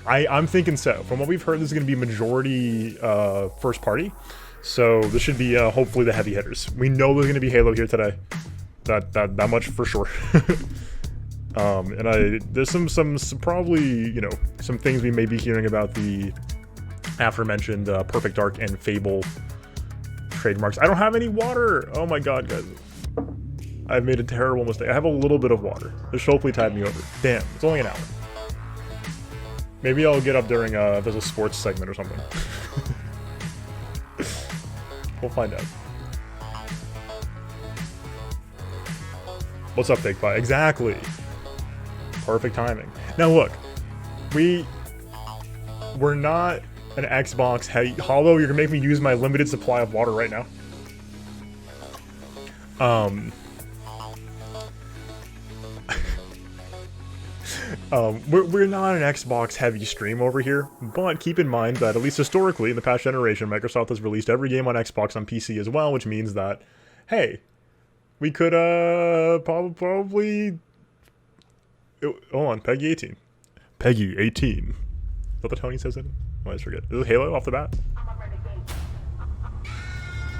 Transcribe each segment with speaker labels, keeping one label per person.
Speaker 1: I'm thinking so. From what we've heard, this is going to be majority first party. So this should be hopefully the heavy hitters. We know there's going to be Halo here today. That much for sure. And there's some probably, you know, some things we may be hearing about the aforementioned Perfect Dark and Fable trademarks. I don't have any water. Oh my god, guys. I've made a terrible mistake. I have a little bit of water. This should hopefully tide me over. Damn, it's only an hour. Maybe I'll get up during if there's a sports segment or something. We'll find out. What's up, Fake Pie? Exactly. Perfect timing. Now look, we're not an Xbox. Hey, Hollow, you're gonna make me use my limited supply of water right now. We're not an Xbox heavy stream over here, but keep in mind that at least historically in the past generation, Microsoft has released every game on Xbox on PC as well, which means that, hey, we could probably hold on, Peggy 18. Peggy 18. Is that what Tony says it? I always forget. Is it Halo off the bat?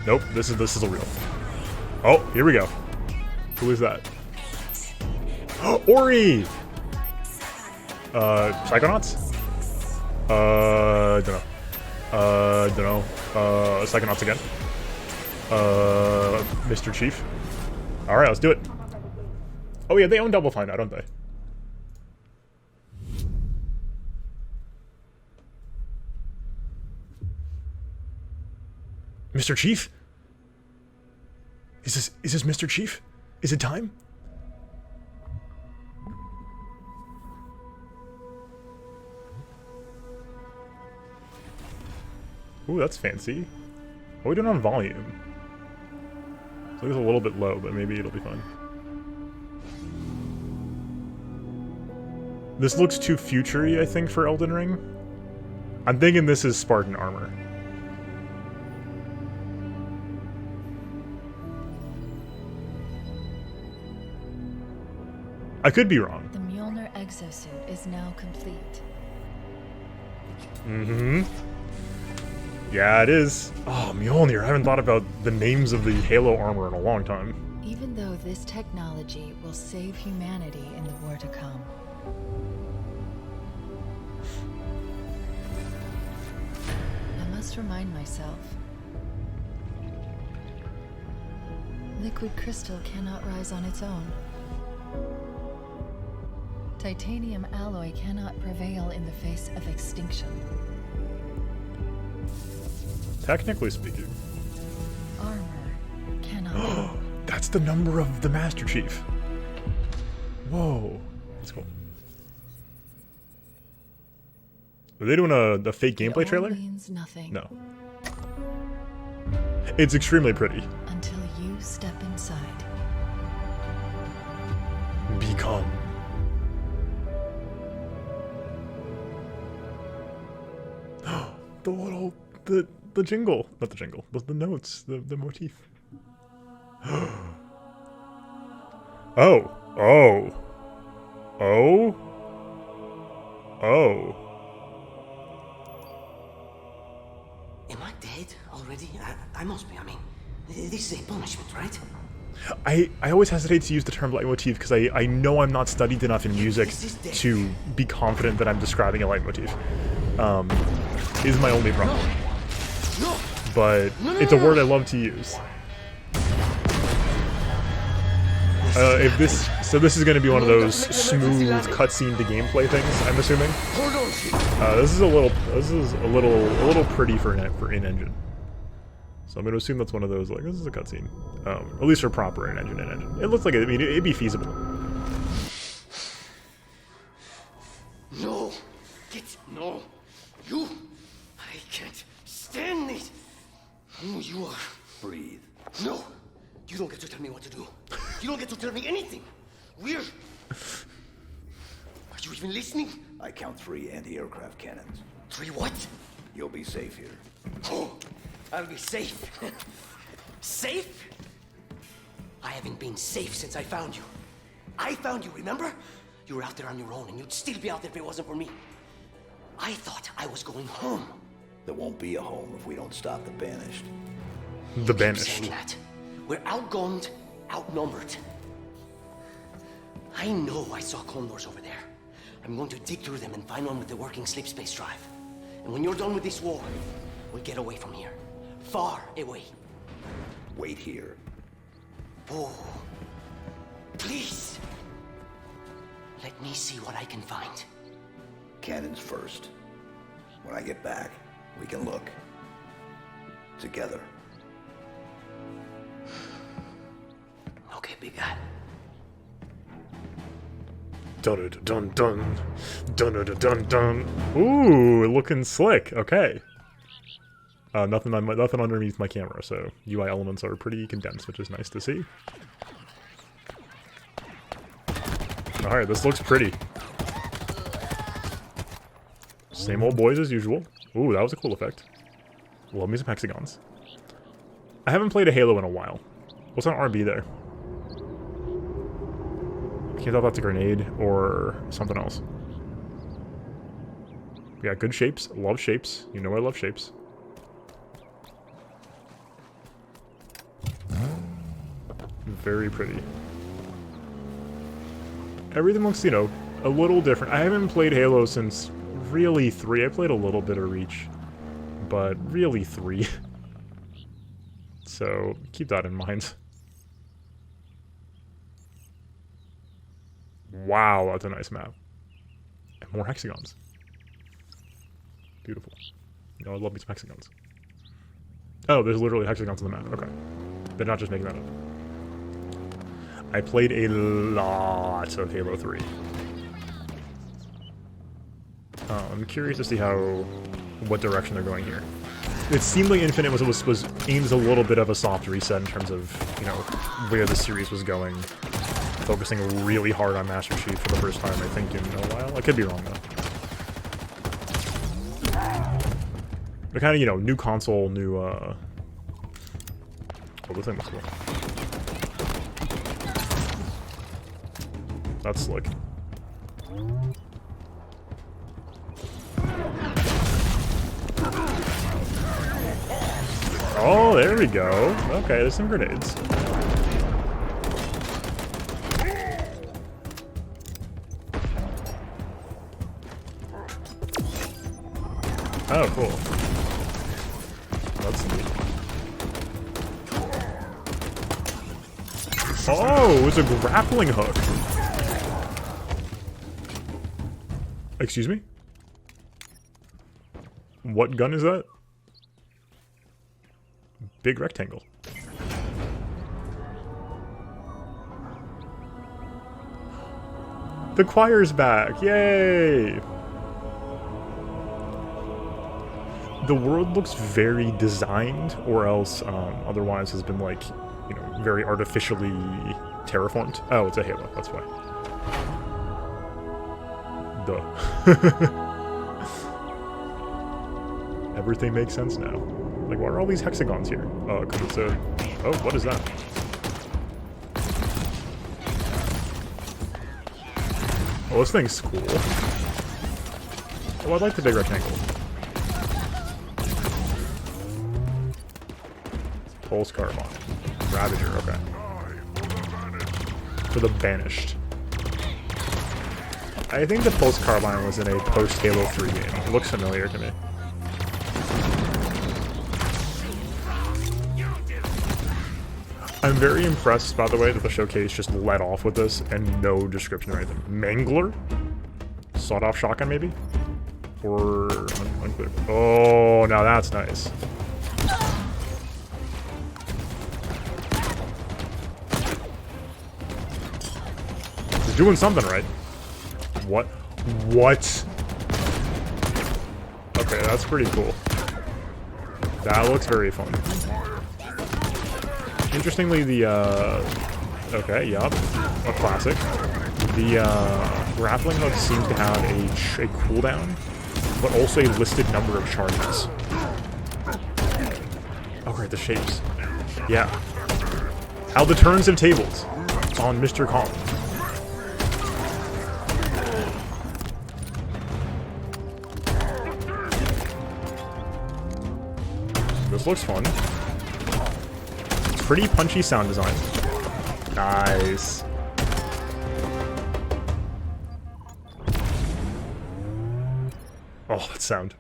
Speaker 1: Nope, this is a real. Oh, here we go. Who is that? Ori! Psychonauts? Dunno. Dunno. Psychonauts again. Mr. Chief. Alright, let's do it. Oh yeah, they own Double Fine now, don't they? Mr. Chief? Is this Mr. Chief? Is it time? Ooh, that's fancy. What are we doing on volume? So it's a little bit low, but maybe it'll be fine. This looks too future-y, I think, for Elden Ring. I'm thinking this is Spartan armor. I could be wrong.
Speaker 2: The Mjolnir exosuit is now complete.
Speaker 1: Mm-hmm. Yeah, it is. Oh, Mjolnir. I haven't thought about the names of the Halo armor in a long time.
Speaker 2: Even though this technology will save humanity in the war to come. I must remind myself. Liquid crystal cannot rise on its own. Titanium alloy cannot prevail in the face of extinction.
Speaker 1: Technically speaking.
Speaker 2: Armor cannot.
Speaker 1: That's the number of the Master Chief. Whoa. That's cool. Are they doing a fake gameplay trailer?
Speaker 2: Means nothing.
Speaker 1: No. It's extremely pretty.
Speaker 2: Until you step inside.
Speaker 1: Become. The jingle, not the jingle, but the notes, the motif. Oh.
Speaker 3: Am I dead already? I must be. I mean, this is a punishment, right?
Speaker 1: I always hesitate to use the term leitmotif because I know I'm not studied enough in music to be confident that I'm describing a leitmotif. Is my only problem. But it's a word I love to use. So this is going to be one of those smooth cutscene to gameplay things, I'm assuming. This is a little pretty for in-engine. So I'm going to assume that's one of those, like, this is a cutscene. At least for proper in-engine. It looks like it'd be feasible.
Speaker 3: No! No! You! I can't stand it! Who you are.
Speaker 4: Breathe.
Speaker 3: No! You don't get to tell me what to do. You don't get to tell me anything. We're... Are you even listening?
Speaker 4: I count 3 anti-aircraft cannons.
Speaker 3: 3 what?
Speaker 4: You'll be safe here.
Speaker 3: Oh, I'll be safe. Safe? I haven't been safe since I found you. I found you, remember? You were out there on your own, and you'd still be out there if it wasn't for me. I I thought I was going home.
Speaker 4: There won't be a home if we don't stop the Banished.
Speaker 1: The
Speaker 3: Keep
Speaker 1: Banished.
Speaker 3: saying that. We're outgunned, outnumbered. I know I saw condors over there. I'm going to dig through them and find one with the working sleep space drive. And when you're done with this war, we'll get away from here. Far away.
Speaker 4: Wait here.
Speaker 3: Oh. Please. Let me see what I can find.
Speaker 4: Cannons first. When I get back, we can look. Together.
Speaker 3: Okay, big guy.
Speaker 1: Dun dun dun dun dun dun dun. Ooh, looking slick. Okay. Nothing underneath my camera, so UI elements are pretty condensed, which is nice to see. Alright, this looks pretty. Same old boys as usual. Ooh, that was a cool effect. Love me some hexagons. I haven't played a Halo in a while. What's on RB there? Can't tell if that's a grenade or something else. We got good shapes. Love shapes. You know I love shapes. Very pretty. Everything looks, you know, a little different. I haven't played Halo since really 3. I played a little bit of Reach, but really 3. So keep that in mind. Wow, that's a nice map. And more hexagons. Beautiful. You know, I love me some hexagons. Oh, there's literally hexagons on the map. Okay. They're not just making that up. I played a lot of Halo 3. I'm curious to see what direction they're going here. It seemed like Infinite was aimed as a little bit of a soft reset in terms of, you know, where the series was going. Focusing really hard on Master Chief for the first time, I think, in a while. I could be wrong, though. But kind of, you know, new console, new, Oh, this thing was cool. That's slick. Oh, there we go. Okay, there's some grenades. Oh, cool. That's neat. Oh, it's a grappling hook. Excuse me? What gun is that? Big rectangle. The choir's back! Yay! The world looks very designed, or else otherwise has been, like, you know, very artificially terraformed. Oh, it's a Halo, that's why. Duh. Everything makes sense now. Like, why are all these hexagons here? Oh, because it's a... Oh, what is that? Oh, this thing's cool. Oh, I like the big rectangle. Pulse Carbine. Ravager, okay. For the Banished. I think the Pulse Carbine was in a post-Halo 3 game. It looks familiar to me. I'm very impressed, by the way, that the showcase just let off with this and no description or anything. Mangler? Sawed-off shotgun, maybe? Or... unclear. Oh, now that's nice. He's doing something right. What? What? Okay, that's pretty cool. That looks very fun. Interestingly, the, okay, yup, a classic. The, grappling hook seems to have a cooldown, but also a listed number of charges. Oh, right, the shapes. Yeah. How the turns of tables on Mr. Kong. This looks fun. Pretty punchy sound design. Nice. Oh, that sound.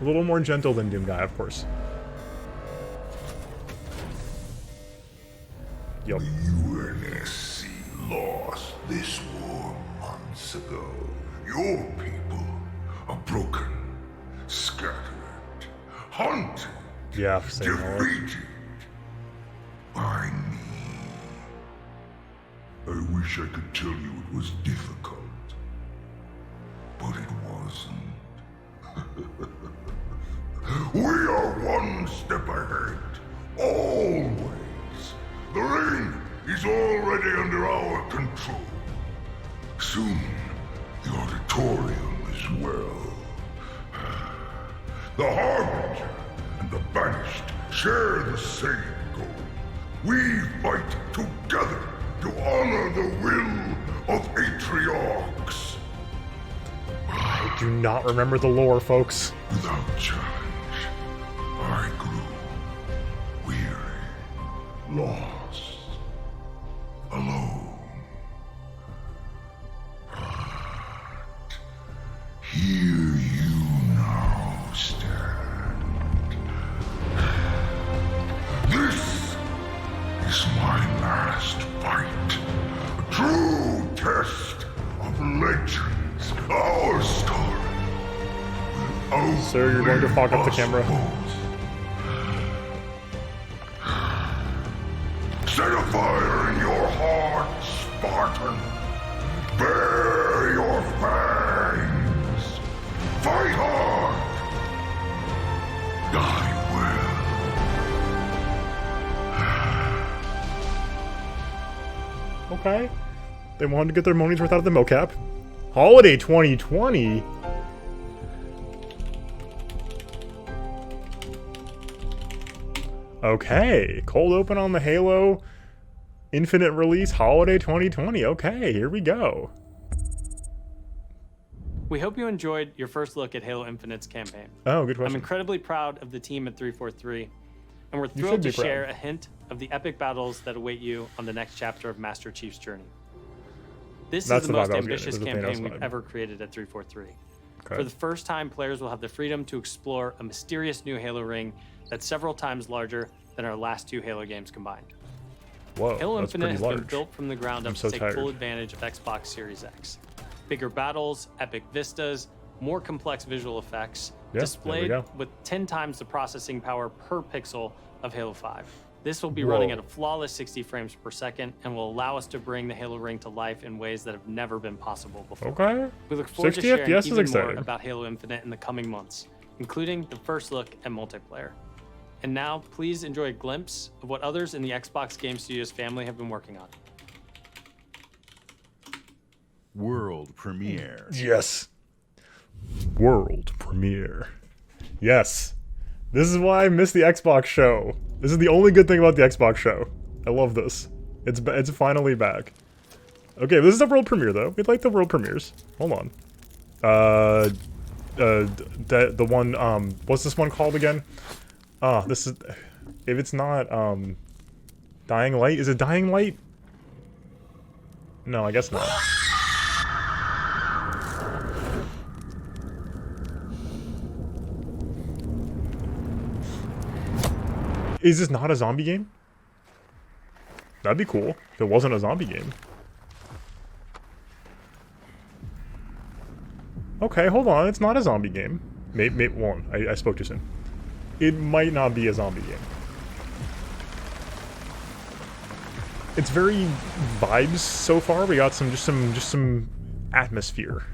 Speaker 1: A little more gentle than Doom Guy, of course. Yup.
Speaker 5: UNSC lost this war months ago. Your people are broken, scattered, hunted,
Speaker 1: Yeah, same all.
Speaker 5: defeated by me. I wish I could tell you it was difficult, but it wasn't. We are one step ahead, always. The ring is already under our control. Soon, the auditorium as well. The Harbinger and the Banished share the same goal. We fight together to honor the will of Atriox.
Speaker 1: I do not remember the lore, folks.
Speaker 5: Without challenge, I grew weary, lost, alone. But here you now stand. This is my last fight. A true test of legends. Our story.
Speaker 1: Sir, you're going to fog up the camera.
Speaker 5: Set a fire in your heart, Spartan. Bare your fangs. Fight hard. Die well.
Speaker 1: Okay. They wanted to get their money's worth out of the mocap. Holiday 2020? Okay. Cold open on the Halo Infinite release Holiday 2020. Okay, here we go.
Speaker 6: We hope you enjoyed your first look at Halo Infinite's campaign.
Speaker 1: Oh, good
Speaker 6: I'm
Speaker 1: question.
Speaker 6: incredibly proud of the team at 343, and we're
Speaker 1: should
Speaker 6: thrilled
Speaker 1: be
Speaker 6: to
Speaker 1: proud.
Speaker 6: share a hint of the epic battles that await you on the next chapter of Master Chief's journey. This
Speaker 1: That's
Speaker 6: is the
Speaker 1: the vibe
Speaker 6: most
Speaker 1: I was getting.
Speaker 6: ambitious
Speaker 1: It was the Thanos
Speaker 6: campaign we've
Speaker 1: vibe.
Speaker 6: ever created at 343.
Speaker 1: Okay.
Speaker 6: For the first time, players will have the freedom to explore a mysterious new Halo ring that's several times larger than our last two Halo games combined.
Speaker 1: Whoa,
Speaker 6: Halo
Speaker 1: that's
Speaker 6: Infinite
Speaker 1: pretty
Speaker 6: has been
Speaker 1: large.
Speaker 6: built from the ground up
Speaker 1: I'm so
Speaker 6: to take
Speaker 1: tired.
Speaker 6: full advantage of Xbox Series X. Bigger battles, epic vistas, more complex visual effects,
Speaker 1: Yeah, there we
Speaker 6: displayed
Speaker 1: go.
Speaker 6: with 10 times the processing power per pixel of Halo 5. This will be
Speaker 1: Whoa.
Speaker 6: running at a flawless 60 frames per second and will allow us to bring the Halo ring to life in ways that have never been possible before.
Speaker 1: Okay.
Speaker 6: We look forward to
Speaker 1: 60
Speaker 6: sharing
Speaker 1: FPS is
Speaker 6: even more
Speaker 1: exciting.
Speaker 6: about Halo Infinite in the coming months, including the first look at multiplayer. And now, please enjoy a glimpse of what others in the Xbox Game Studios family have been working on.
Speaker 7: World premiere.
Speaker 1: Yes. World premiere. Yes. This is why I miss the Xbox show. This is the only good thing about the Xbox show. I love this. It's finally back. Okay, this is a world premiere though. We'd like the world premieres. Hold on. The one what's this one called again? This is, if it's not Dying Light, is it Dying Light? No, I guess not. Is this not a zombie game? That'd be cool if it wasn't a zombie game. Okay, hold on. It's not a zombie game. Maybe one. I spoke too soon. It might not be a zombie game. It's very vibes so far. We got just some atmosphere.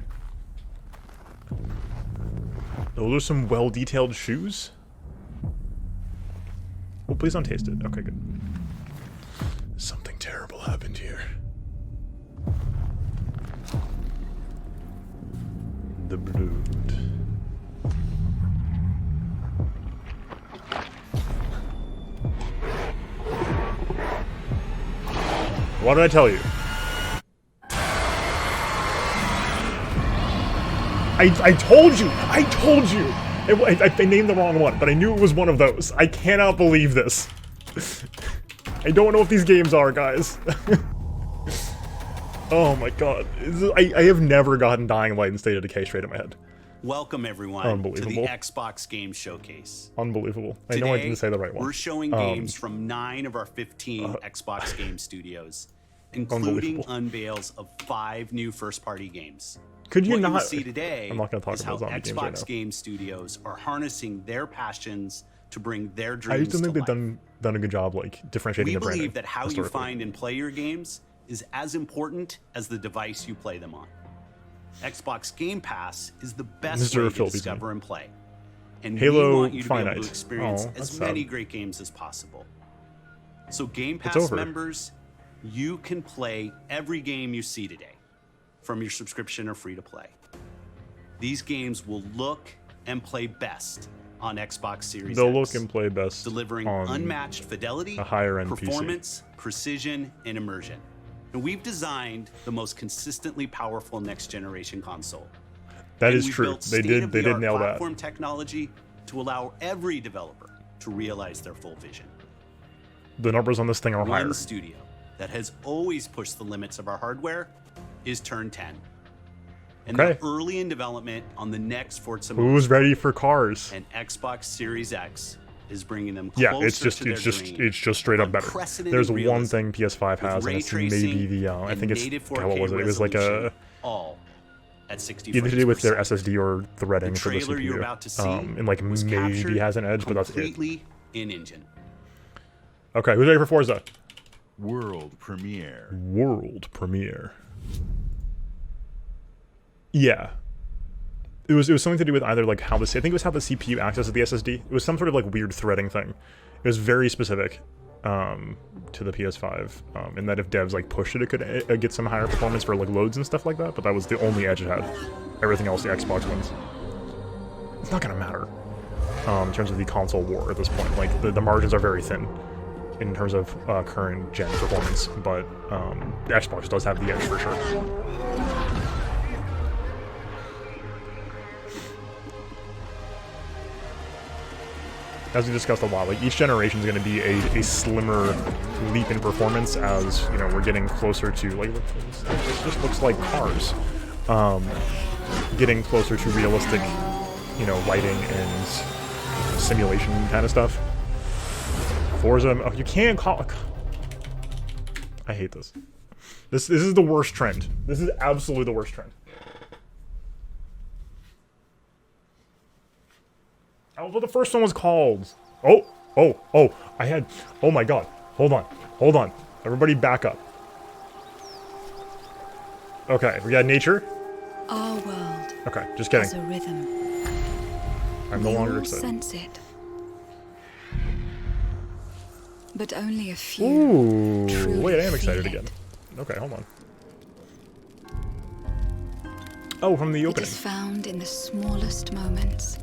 Speaker 1: Those are some well-detailed shoes. Oh, please don't taste it. Okay, good. Something terrible happened here. The Brood. What did I tell you? I told you! I told you! I named the wrong one, but I knew it was one of those. I cannot believe this. I don't know what these games are, guys. Oh my god. I have never gotten Dying Light and State of Decay straight in my head.
Speaker 8: Welcome everyone to the
Speaker 1: Unbelievable.
Speaker 8: Xbox Game Showcase.
Speaker 1: Unbelievable. I
Speaker 8: Today,
Speaker 1: know I didn't say the right one.
Speaker 8: We're showing games from 9 of our 15 Xbox game studios, including unveils of 5 new first-party games.
Speaker 1: Could you
Speaker 8: what
Speaker 1: not?
Speaker 8: You will see today
Speaker 1: I'm not going to talk
Speaker 8: is
Speaker 1: about
Speaker 8: how
Speaker 1: zombie games
Speaker 8: Xbox
Speaker 1: right now.
Speaker 8: Game Studios are harnessing their passions to bring their
Speaker 1: I
Speaker 8: dreams
Speaker 1: just don't think
Speaker 8: to
Speaker 1: they've
Speaker 8: life.
Speaker 1: done a good job like differentiating
Speaker 8: We
Speaker 1: the branding.
Speaker 8: believe that how you
Speaker 1: historically.
Speaker 8: find and play your games is as important as the device you play them on. Xbox Game Pass is the best
Speaker 1: Mr.
Speaker 8: way to
Speaker 1: Phil beats
Speaker 8: discover
Speaker 1: me.
Speaker 8: and play. And
Speaker 1: Halo
Speaker 8: we want you to be able
Speaker 1: Finite.
Speaker 8: to experience
Speaker 1: Oh,
Speaker 8: as
Speaker 1: that's
Speaker 8: many
Speaker 1: sad.
Speaker 8: great games as possible. So Game Pass
Speaker 1: over.
Speaker 8: members, you can play every game you see today from your subscription or free to play. These games will look and play best on Xbox Series
Speaker 1: They'll
Speaker 8: X,
Speaker 1: look and play best
Speaker 8: delivering
Speaker 1: on
Speaker 8: unmatched fidelity,
Speaker 1: a higher-end PC.
Speaker 8: performance, precision, and immersion. And we've designed the most consistently powerful next-generation console.
Speaker 1: That
Speaker 8: And
Speaker 1: is
Speaker 8: we've
Speaker 1: true.
Speaker 8: built
Speaker 1: They did
Speaker 8: state-of-the-art
Speaker 1: nail that.
Speaker 8: platform technology to allow every developer to realize their full vision.
Speaker 1: The numbers on this thing are higher.
Speaker 8: One studio that has always pushed the limits of our hardware is Turn 10. And
Speaker 1: Okay.
Speaker 8: they're early in development on the next Forza
Speaker 1: Who's ready for cars?
Speaker 8: and Xbox Series X is bringing them
Speaker 1: Yeah,
Speaker 8: closer
Speaker 1: it's just
Speaker 8: to their
Speaker 1: it's just straight up better.
Speaker 8: Unprecedented
Speaker 1: There's one
Speaker 8: realism
Speaker 1: thing PS5 has,
Speaker 8: with
Speaker 1: and
Speaker 8: ray
Speaker 1: it's maybe
Speaker 8: tracing
Speaker 1: the I
Speaker 8: and
Speaker 1: think it's
Speaker 8: native
Speaker 1: God,
Speaker 8: 4K
Speaker 1: what was it? It was like a
Speaker 8: resolution, all at 60
Speaker 1: either to
Speaker 8: frames
Speaker 1: do with
Speaker 8: per
Speaker 1: their
Speaker 8: second.
Speaker 1: SSD or the threading
Speaker 8: The
Speaker 1: for the
Speaker 8: trailer
Speaker 1: CPU.
Speaker 8: you're about to see
Speaker 1: And like
Speaker 8: was
Speaker 1: maybe
Speaker 8: captured
Speaker 1: has an edge, but that's it.
Speaker 8: completely in-engine.
Speaker 1: Okay, who's ready for Forza?
Speaker 7: World premiere.
Speaker 1: World premiere. Yeah. It was something to do with either like how the I think it was how the CPU accesses the SSD. It was some sort of like weird threading thing. It was very specific to the PS5, in that if devs like pushed it, it could get some higher performance for like loads and stuff like that. But that was the only edge it had. Everything else, the Xbox wins. It's not gonna matter in terms of the console war at this point. Like the margins are very thin in terms of current gen performance, but the Xbox does have the edge for sure. As we discussed a lot, like each generation is going to be a slimmer leap in performance as you know we're getting closer to like it just looks like cars, getting closer to realistic, you know, lighting and simulation kind of stuff. Forza, oh, you can't call. I hate this. This is the worst trend. This is absolutely the worst trend. Oh, well, the first one was called. Oh, I had. Oh my god. Hold on. Everybody back up. Okay, we got nature.
Speaker 2: Our world
Speaker 1: Okay, just kidding.
Speaker 2: has a rhythm.
Speaker 1: I'm no
Speaker 2: We
Speaker 1: longer
Speaker 2: all
Speaker 1: excited.
Speaker 2: sense it. But only a few.
Speaker 1: Ooh,
Speaker 2: truly
Speaker 1: wait, I am
Speaker 2: feel
Speaker 1: excited
Speaker 2: it.
Speaker 1: again. Okay, hold on. Oh, from the
Speaker 2: It
Speaker 1: opening.
Speaker 2: is found in the smallest moments,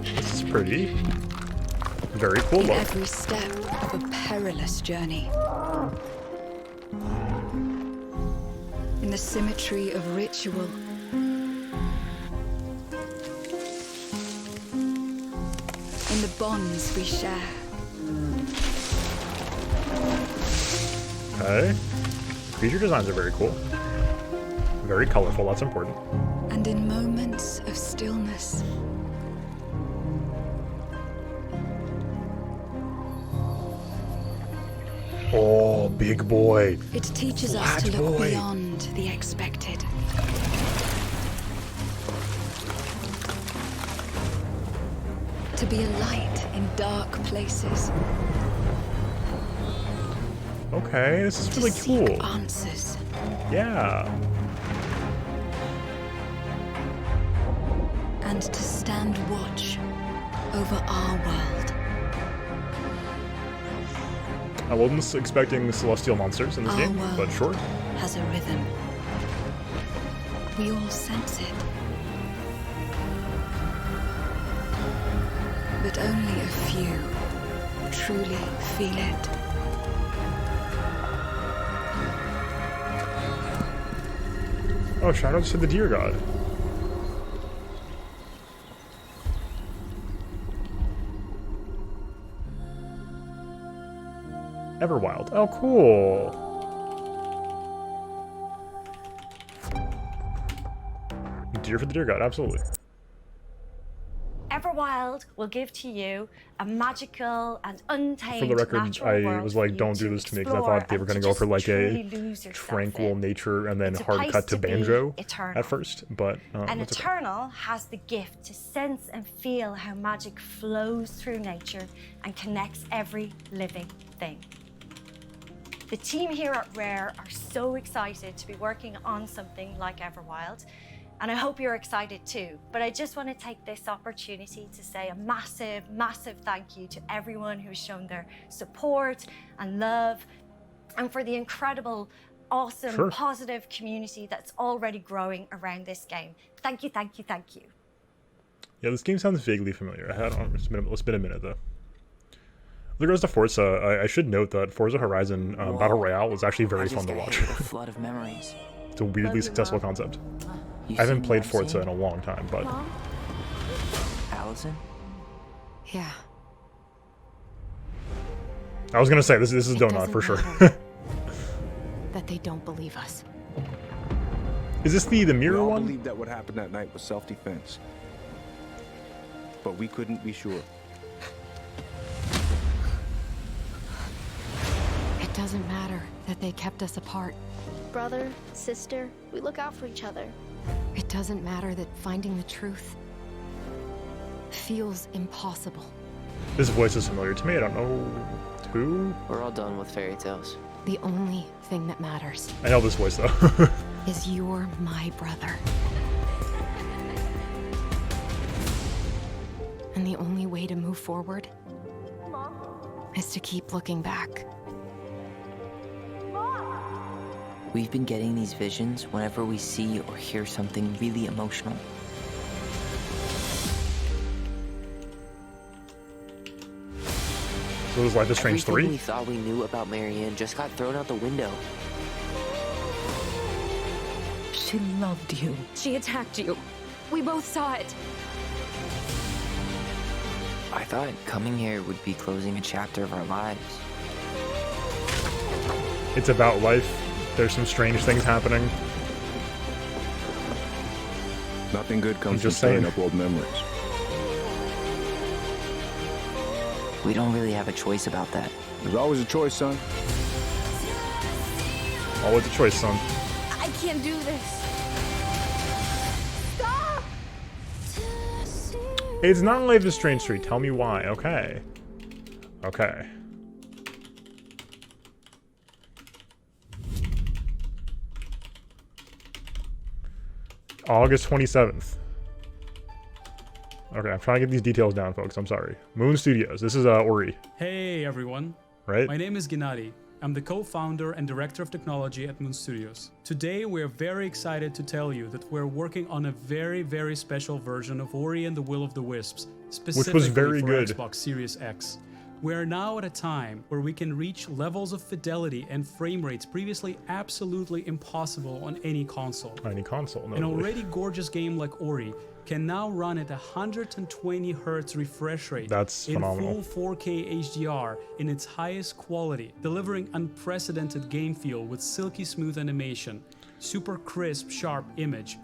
Speaker 1: This is pretty. Very cool
Speaker 2: in
Speaker 1: look.
Speaker 2: every step of a perilous journey. In the symmetry of ritual. In the bonds we share.
Speaker 1: Okay. Creature designs are very cool. Very colorful, that's important.
Speaker 2: And in moments of stillness.
Speaker 1: Oh, big boy.
Speaker 2: It teaches us to
Speaker 1: Flat
Speaker 2: look
Speaker 1: boy.
Speaker 2: beyond the expected. To be a light in dark places.
Speaker 1: Okay, this is
Speaker 2: To
Speaker 1: really
Speaker 2: seek
Speaker 1: cool.
Speaker 2: answers.
Speaker 1: Yeah.
Speaker 2: And to stand watch over our world.
Speaker 1: I wasn't expecting celestial monsters in this
Speaker 2: Our
Speaker 1: game,
Speaker 2: world
Speaker 1: but sure.
Speaker 2: has a rhythm. We all sense it. But only a few truly feel it.
Speaker 1: Oh, Shadow just said the deer god. Everwild. Oh, cool. Deer for the Deer God, absolutely.
Speaker 9: Everwild will give to you a magical and untamed
Speaker 1: For the record,
Speaker 9: natural
Speaker 1: I
Speaker 9: world
Speaker 1: was
Speaker 9: for
Speaker 1: like,
Speaker 9: you
Speaker 1: don't do this to me, because I
Speaker 9: explore
Speaker 1: thought they were
Speaker 9: and
Speaker 1: going to
Speaker 9: to
Speaker 1: go for
Speaker 9: just
Speaker 1: like
Speaker 9: truly
Speaker 1: a
Speaker 9: lose yourself
Speaker 1: tranquil
Speaker 9: in.
Speaker 1: nature and then
Speaker 9: It's a
Speaker 1: hard
Speaker 9: place
Speaker 1: cut to
Speaker 9: to be
Speaker 1: banjo
Speaker 9: eternal.
Speaker 1: at first, but
Speaker 9: An
Speaker 1: that's okay.
Speaker 9: Eternal has the gift to sense and feel how magic flows through nature and connects every living thing. The team here at Rare are so excited to be working on something like Everwild, and I hope you're excited too. But I just want to take this opportunity to say a massive, massive thank you to everyone who's shown their support and love, and for the incredible, awesome,
Speaker 1: Sure.
Speaker 9: positive community that's already growing around this game. Thank you, thank you, thank you.
Speaker 1: Yeah, this game sounds vaguely familiar. It's been a minute though. With regards to Forza, I should note that Forza Horizon Battle Royale was actually very fun to watch.
Speaker 10: A flood of memories.
Speaker 1: It's a weirdly successful concept. I haven't played Forza in a long time, but
Speaker 10: Allison?
Speaker 2: Yeah.
Speaker 1: I was gonna say this is
Speaker 2: It
Speaker 1: Donut for sure.
Speaker 2: doesn't that they don't believe us.
Speaker 1: Is this the
Speaker 11: We
Speaker 1: mirror
Speaker 11: all
Speaker 1: one?
Speaker 11: believed that what happened that night was self-defense. But we couldn't be sure.
Speaker 2: It doesn't matter that they kept us apart.
Speaker 12: Brother, sister, we look out for each other.
Speaker 2: It doesn't matter that finding the truth feels impossible.
Speaker 1: This voice is familiar to me. I don't know who.
Speaker 10: We're all done with fairy tales.
Speaker 2: The only thing that matters
Speaker 1: I know this voice though.
Speaker 2: is you're my brother. And the only way to move forward is to keep looking back.
Speaker 10: We've been getting these visions whenever we see or hear something really emotional.
Speaker 1: So it was Life is Strange
Speaker 10: Everything
Speaker 1: 3?
Speaker 10: we thought we knew about Marianne just got thrown out the window. She loved you.
Speaker 2: She attacked you. We both saw it.
Speaker 10: I thought coming here would be closing a chapter of our lives.
Speaker 1: It's about life. There's some strange things happening.
Speaker 11: Nothing good comes from
Speaker 1: just
Speaker 11: stirring
Speaker 1: saying.
Speaker 11: up old memories.
Speaker 10: We don't really have a choice about that.
Speaker 11: There's always a choice, son.
Speaker 1: Always a choice, son.
Speaker 12: I can't do this. Stop!
Speaker 1: It's not Life is Strange 3. Tell me why. Okay. Okay. August 27th. Okay, I'm trying to get these details down, folks. I'm sorry. Moon Studios. This is Ori,
Speaker 13: Hey everyone.
Speaker 1: right?
Speaker 13: My name is Gennady. I'm the co-founder and director of technology at Moon Studios. Today we're very excited to tell you that we're working on a very, very special version of Ori and the Will of the Wisps, specifically
Speaker 1: very
Speaker 13: for
Speaker 1: good.
Speaker 13: Xbox Series X. We're now at a time where we can reach levels of fidelity and frame rates previously absolutely impossible on any console.
Speaker 1: Any console,
Speaker 13: An
Speaker 1: notably.
Speaker 13: already gorgeous game like Ori can now run at 120 Hz refresh rate
Speaker 1: That's
Speaker 13: in
Speaker 1: phenomenal.
Speaker 13: full 4K HDR in its highest quality, delivering unprecedented game feel with silky smooth animation, super crisp, sharp image,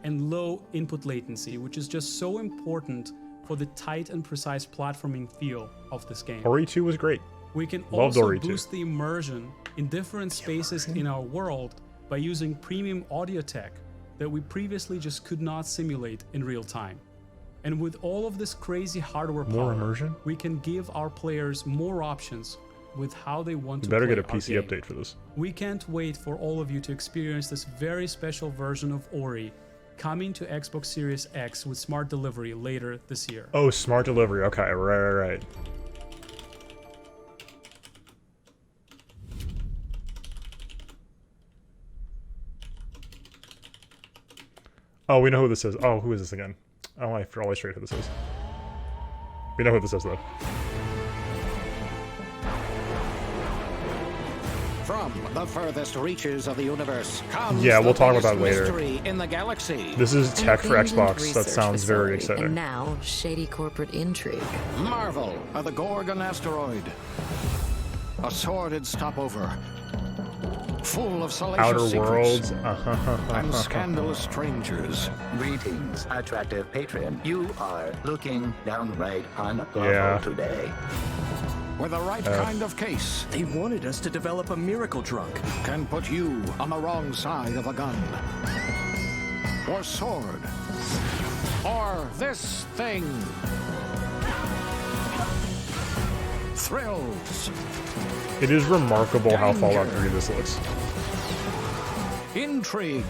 Speaker 13: and low input latency, which is just so important for the tight and precise platforming feel of this game.
Speaker 1: Ori 2 was great.
Speaker 13: We can
Speaker 1: Loved
Speaker 13: also
Speaker 1: Ori 2.
Speaker 13: boost the immersion in different spaces in our world by using premium audio tech that we previously just could not simulate in real time. And with all of this crazy hardware
Speaker 1: More
Speaker 13: power,
Speaker 1: immersion?
Speaker 13: we can give our players more options with how they want
Speaker 1: You
Speaker 13: to
Speaker 1: better
Speaker 13: play
Speaker 1: get a
Speaker 13: our
Speaker 1: PC
Speaker 13: game.
Speaker 1: update for this.
Speaker 13: We can't wait for all of you to experience this very special version of Ori coming to Xbox Series X with smart delivery later this year.
Speaker 1: Oh, smart delivery. Okay, right. Oh, we know who this is. Oh, who is this again? Oh, I always straight who this is. We know who this is, though.
Speaker 14: From the furthest reaches of the universe comes
Speaker 1: Yeah, we'll
Speaker 14: the
Speaker 1: talk about
Speaker 14: biggest
Speaker 1: that later.
Speaker 14: mystery in the galaxy.
Speaker 1: This is
Speaker 15: An
Speaker 1: tech for
Speaker 15: abandoned
Speaker 1: Xbox. That
Speaker 15: research
Speaker 1: sounds very
Speaker 15: facility,
Speaker 1: exciting.
Speaker 15: And now, shady corporate intrigue.
Speaker 14: Marvel of the Gorgon asteroid. A sordid stopover, full of salacious
Speaker 1: Outer
Speaker 14: secrets
Speaker 1: Worlds.
Speaker 14: and scandalous strangers.
Speaker 15: Greetings, attractive patron. You are looking downright unlawful
Speaker 1: Yeah.
Speaker 15: today.
Speaker 14: With the right kind of case,
Speaker 3: They wanted us to develop a miracle drug.
Speaker 14: can put you on the wrong side of a gun. Or sword. Or this thing. Thrills.
Speaker 1: It is remarkable how Fallout
Speaker 14: Danger.
Speaker 1: 3 this looks.
Speaker 14: Intrigue.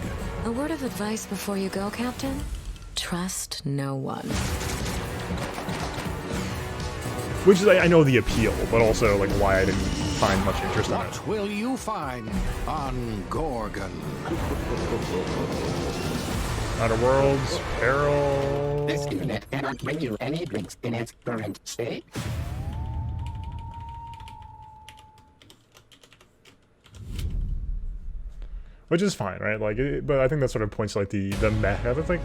Speaker 16: A word of advice before you go, Captain. Trust no one.
Speaker 1: Which is, I know the appeal, but also like why I didn't find much interest in it.
Speaker 14: What will you find on Gorgon?
Speaker 1: Outer Worlds, Peril.
Speaker 15: This unit cannot bring you any drinks in its current state.
Speaker 1: Which is fine, right? Like, but I think that sort of points to like the meh. I think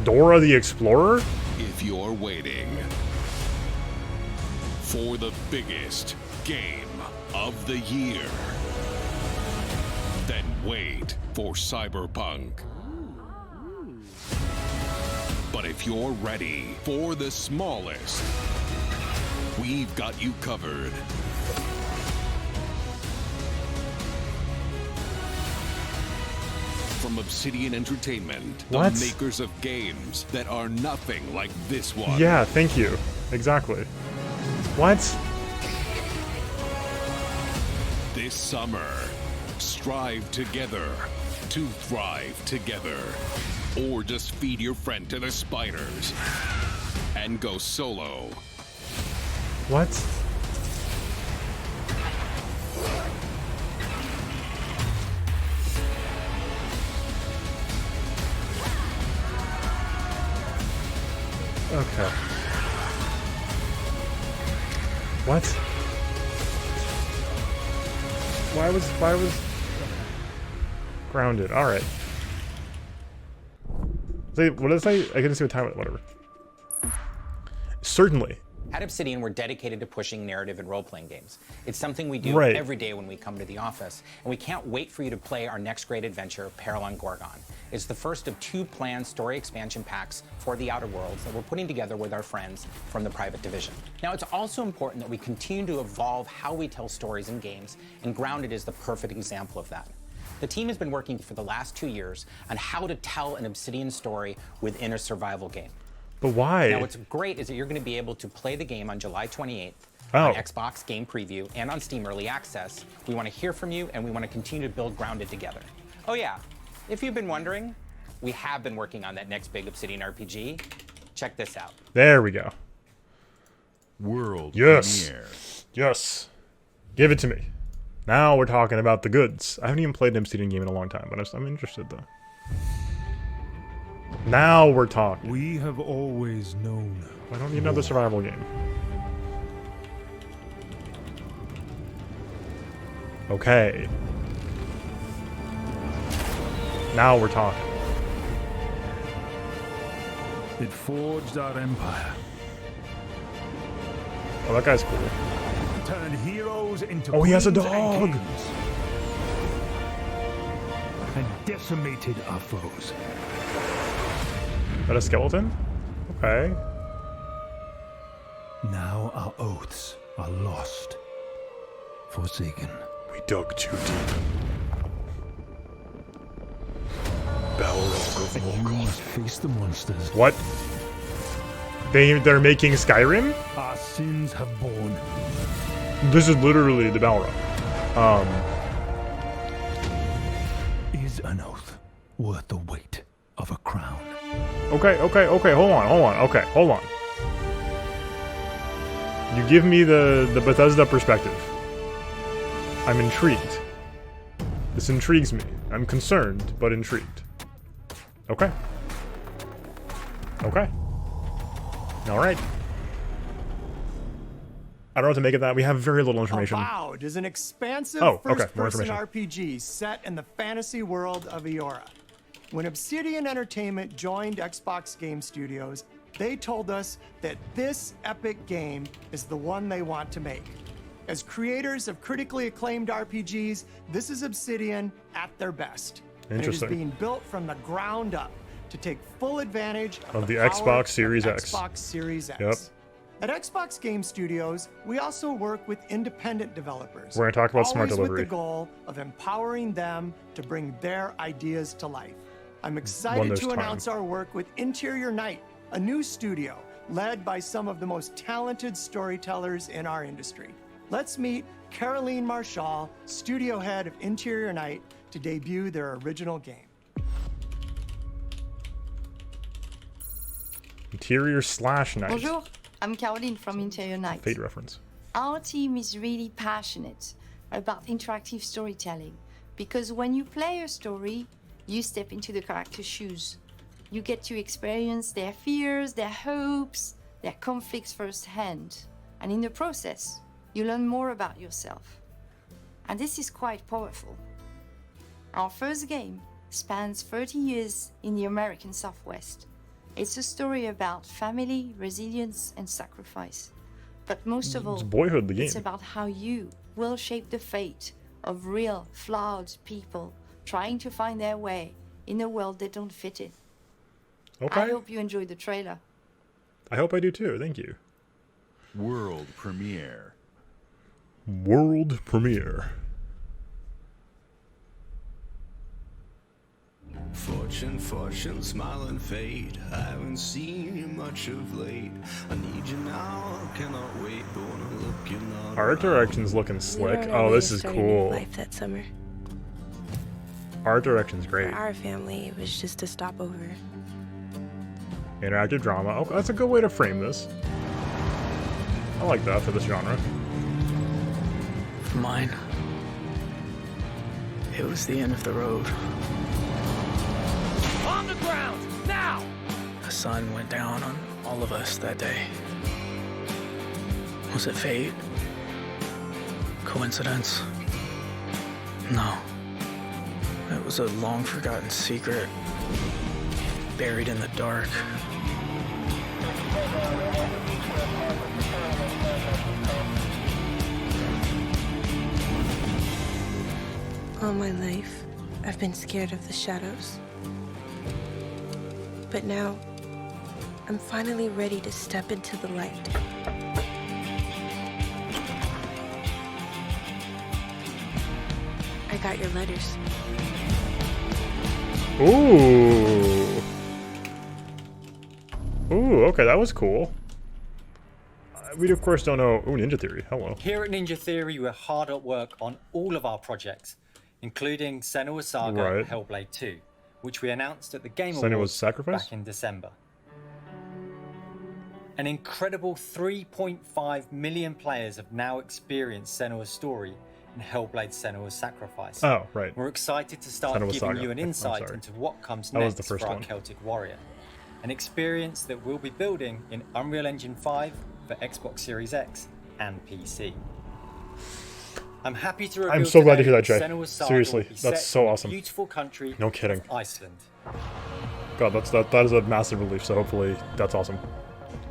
Speaker 1: Dora the Explorer.
Speaker 17: If you're waiting for the biggest game of the year, then wait for Cyberpunk. But if you're ready for the smallest, we've got you covered. From Obsidian Entertainment,
Speaker 1: What?
Speaker 17: the makers of games that are nothing like this one.
Speaker 1: Yeah, thank you. Exactly. What?
Speaker 17: This summer, strive together to thrive together. Or just feed your friend to the spiders and go solo.
Speaker 1: What? Okay. What? Why was grounded? All right. Say, what did it say? I couldn't see what time. Whatever. Certainly.
Speaker 18: At Obsidian, we're dedicated to pushing narrative and role-playing games. It's something we do
Speaker 1: Right.
Speaker 18: every day when we come to the office, and we can't wait for you to play our next great adventure, Peril on Gorgon. It's the first of 2 planned story expansion packs for the Outer Worlds that we're putting together with our friends from the Private Division. Now, it's also important that we continue to evolve how we tell stories in games, and Grounded is the perfect example of that. The team has been working for the last 2 years on how to tell an Obsidian story within a survival game.
Speaker 1: But why?
Speaker 18: Now, what's great is that you're going to be able to play the game on July 28th
Speaker 1: Oh.
Speaker 18: on Xbox Game Preview and on Steam Early Access. We want to hear from you, and we want to continue to build Grounded together. Oh yeah, if you've been wondering, we have been working on that next big Obsidian RPG. Check this out.
Speaker 1: There we go.
Speaker 7: World
Speaker 1: Yes.
Speaker 7: premiere.
Speaker 1: Yes. Give it to me. Now we're talking about the goods. I haven't even played an Obsidian game in a long time, but I'm interested though. Now we're talking.
Speaker 19: We have always known.
Speaker 1: I don't need another survival game. Okay. Now we're talking.
Speaker 19: It forged our empire.
Speaker 1: Oh, that guy's cool.
Speaker 19: Turned heroes into
Speaker 1: Oh, he has a
Speaker 19: queens and
Speaker 1: dog.
Speaker 19: kings, and decimated our foes.
Speaker 1: Is that a skeleton? Okay.
Speaker 19: Now our oaths are lost. Forsaken.
Speaker 1: We dug too deep. Balrog of
Speaker 19: You must face the monsters
Speaker 1: What? They're making Skyrim?
Speaker 19: our sins have borne.
Speaker 1: This is literally the Balrog.
Speaker 19: Is an oath worth the weight of a crown?
Speaker 1: Okay, hold on, okay, hold on. You give me the Bethesda perspective. I'm intrigued. This intrigues me. I'm concerned, but intrigued. Okay. Okay. Alright. I don't know what to make of that. We have very little information.
Speaker 20: Avowed is an expansive
Speaker 1: Oh, okay, more
Speaker 20: first-person
Speaker 1: information.
Speaker 20: RPG set in the fantasy world of Eora. When Obsidian Entertainment joined Xbox Game Studios, they told us that this epic game is the one they want to make. As creators of critically acclaimed RPGs, this is Obsidian at their best. And it is
Speaker 1: Interesting.
Speaker 20: being built from the ground up to take full advantage
Speaker 1: Of the
Speaker 20: power
Speaker 1: Xbox Series
Speaker 20: of
Speaker 1: X.
Speaker 20: Xbox Series X.
Speaker 1: Yep.
Speaker 20: At Xbox Game Studios, we also work with independent developers.
Speaker 1: We're gonna talk about smart
Speaker 20: always
Speaker 1: delivery.
Speaker 20: with the goal of empowering them to bring their ideas to life. I'm
Speaker 1: When
Speaker 20: excited
Speaker 1: there's
Speaker 20: to
Speaker 1: time.
Speaker 20: announce our work with Interior Night, a new studio led by some of the most talented storytellers in our industry. Let's meet Caroline Marshall, studio head of Interior Night, to debut their original game.
Speaker 1: Interior/Night.
Speaker 21: Bonjour, I'm Caroline from Interior Night.
Speaker 1: Fate reference.
Speaker 21: Our team is really passionate about interactive storytelling because when you play a story, you step into the character's shoes. You get to experience their fears, their hopes, their conflicts firsthand. And in the process, you learn more about yourself. And this is quite powerful. Our first game spans 30 years in the American Southwest. It's a story about family, resilience, and sacrifice. But most of all,
Speaker 1: It's Boyhood, the
Speaker 21: it's
Speaker 1: game.
Speaker 21: about how you will shape the fate of real, flawed people trying to find their way in a world they don't fit in.
Speaker 1: Okay.
Speaker 21: I hope you enjoyed the trailer.
Speaker 1: I hope I do too. Thank you.
Speaker 7: World premiere.
Speaker 1: World premiere.
Speaker 22: Fortune, fortune, smile and fade. I haven't seen you much of late. I need you now, cannot wait. But when I look, you're not.
Speaker 1: Art direction's looking slick.
Speaker 23: We were on our
Speaker 1: Oh,
Speaker 23: way
Speaker 1: this
Speaker 23: to
Speaker 1: is
Speaker 23: start a new
Speaker 1: cool.
Speaker 23: Life that summer.
Speaker 1: Art direction's great.
Speaker 23: For our family, it was just a stopover.
Speaker 1: Interactive drama. Oh, that's a good way to frame this. I like that for this genre.
Speaker 24: For mine, it was the end of the road.
Speaker 25: On the ground, now!
Speaker 24: The sun went down on all of us that day. Was it fate? Coincidence? No. It was a long-forgotten secret, buried in the dark.
Speaker 23: All my life, I've been scared of the shadows. But now, I'm finally ready to step into the light. I got your letters.
Speaker 1: Ooh. Ooh, okay, that was cool. We, of course, don't know... Ooh, Ninja Theory. Hello.
Speaker 26: Here at Ninja Theory, we're hard at work on all of our projects, including Senua's Saga
Speaker 1: Right.
Speaker 26: and Hellblade 2, which we announced at the Game
Speaker 1: Senua's
Speaker 26: Awards
Speaker 1: Sacrifice?
Speaker 26: back in December. An incredible 3.5 million players have now experienced Senua's story in Hellblade Senua's Sacrifice.
Speaker 1: Oh, right.
Speaker 26: We're excited to start
Speaker 1: Senua's
Speaker 26: giving
Speaker 1: Saga.
Speaker 26: you an
Speaker 1: I'm
Speaker 26: insight
Speaker 1: sorry.
Speaker 26: into what comes
Speaker 1: That was
Speaker 26: next
Speaker 1: the first
Speaker 26: for our
Speaker 1: one.
Speaker 26: Celtic Warrior. An experience that we'll be building in Unreal Engine 5 for Xbox Series X and PC. I'm happy to reveal
Speaker 1: I'm so glad to
Speaker 26: today
Speaker 1: hear that, Jay.
Speaker 26: Senua's Saga
Speaker 1: Seriously,
Speaker 26: will be
Speaker 1: that's
Speaker 26: set
Speaker 1: so
Speaker 26: in the
Speaker 1: awesome.
Speaker 26: Beautiful country
Speaker 1: No kidding.
Speaker 26: of Iceland.
Speaker 1: God, that is a massive relief, so hopefully that's awesome.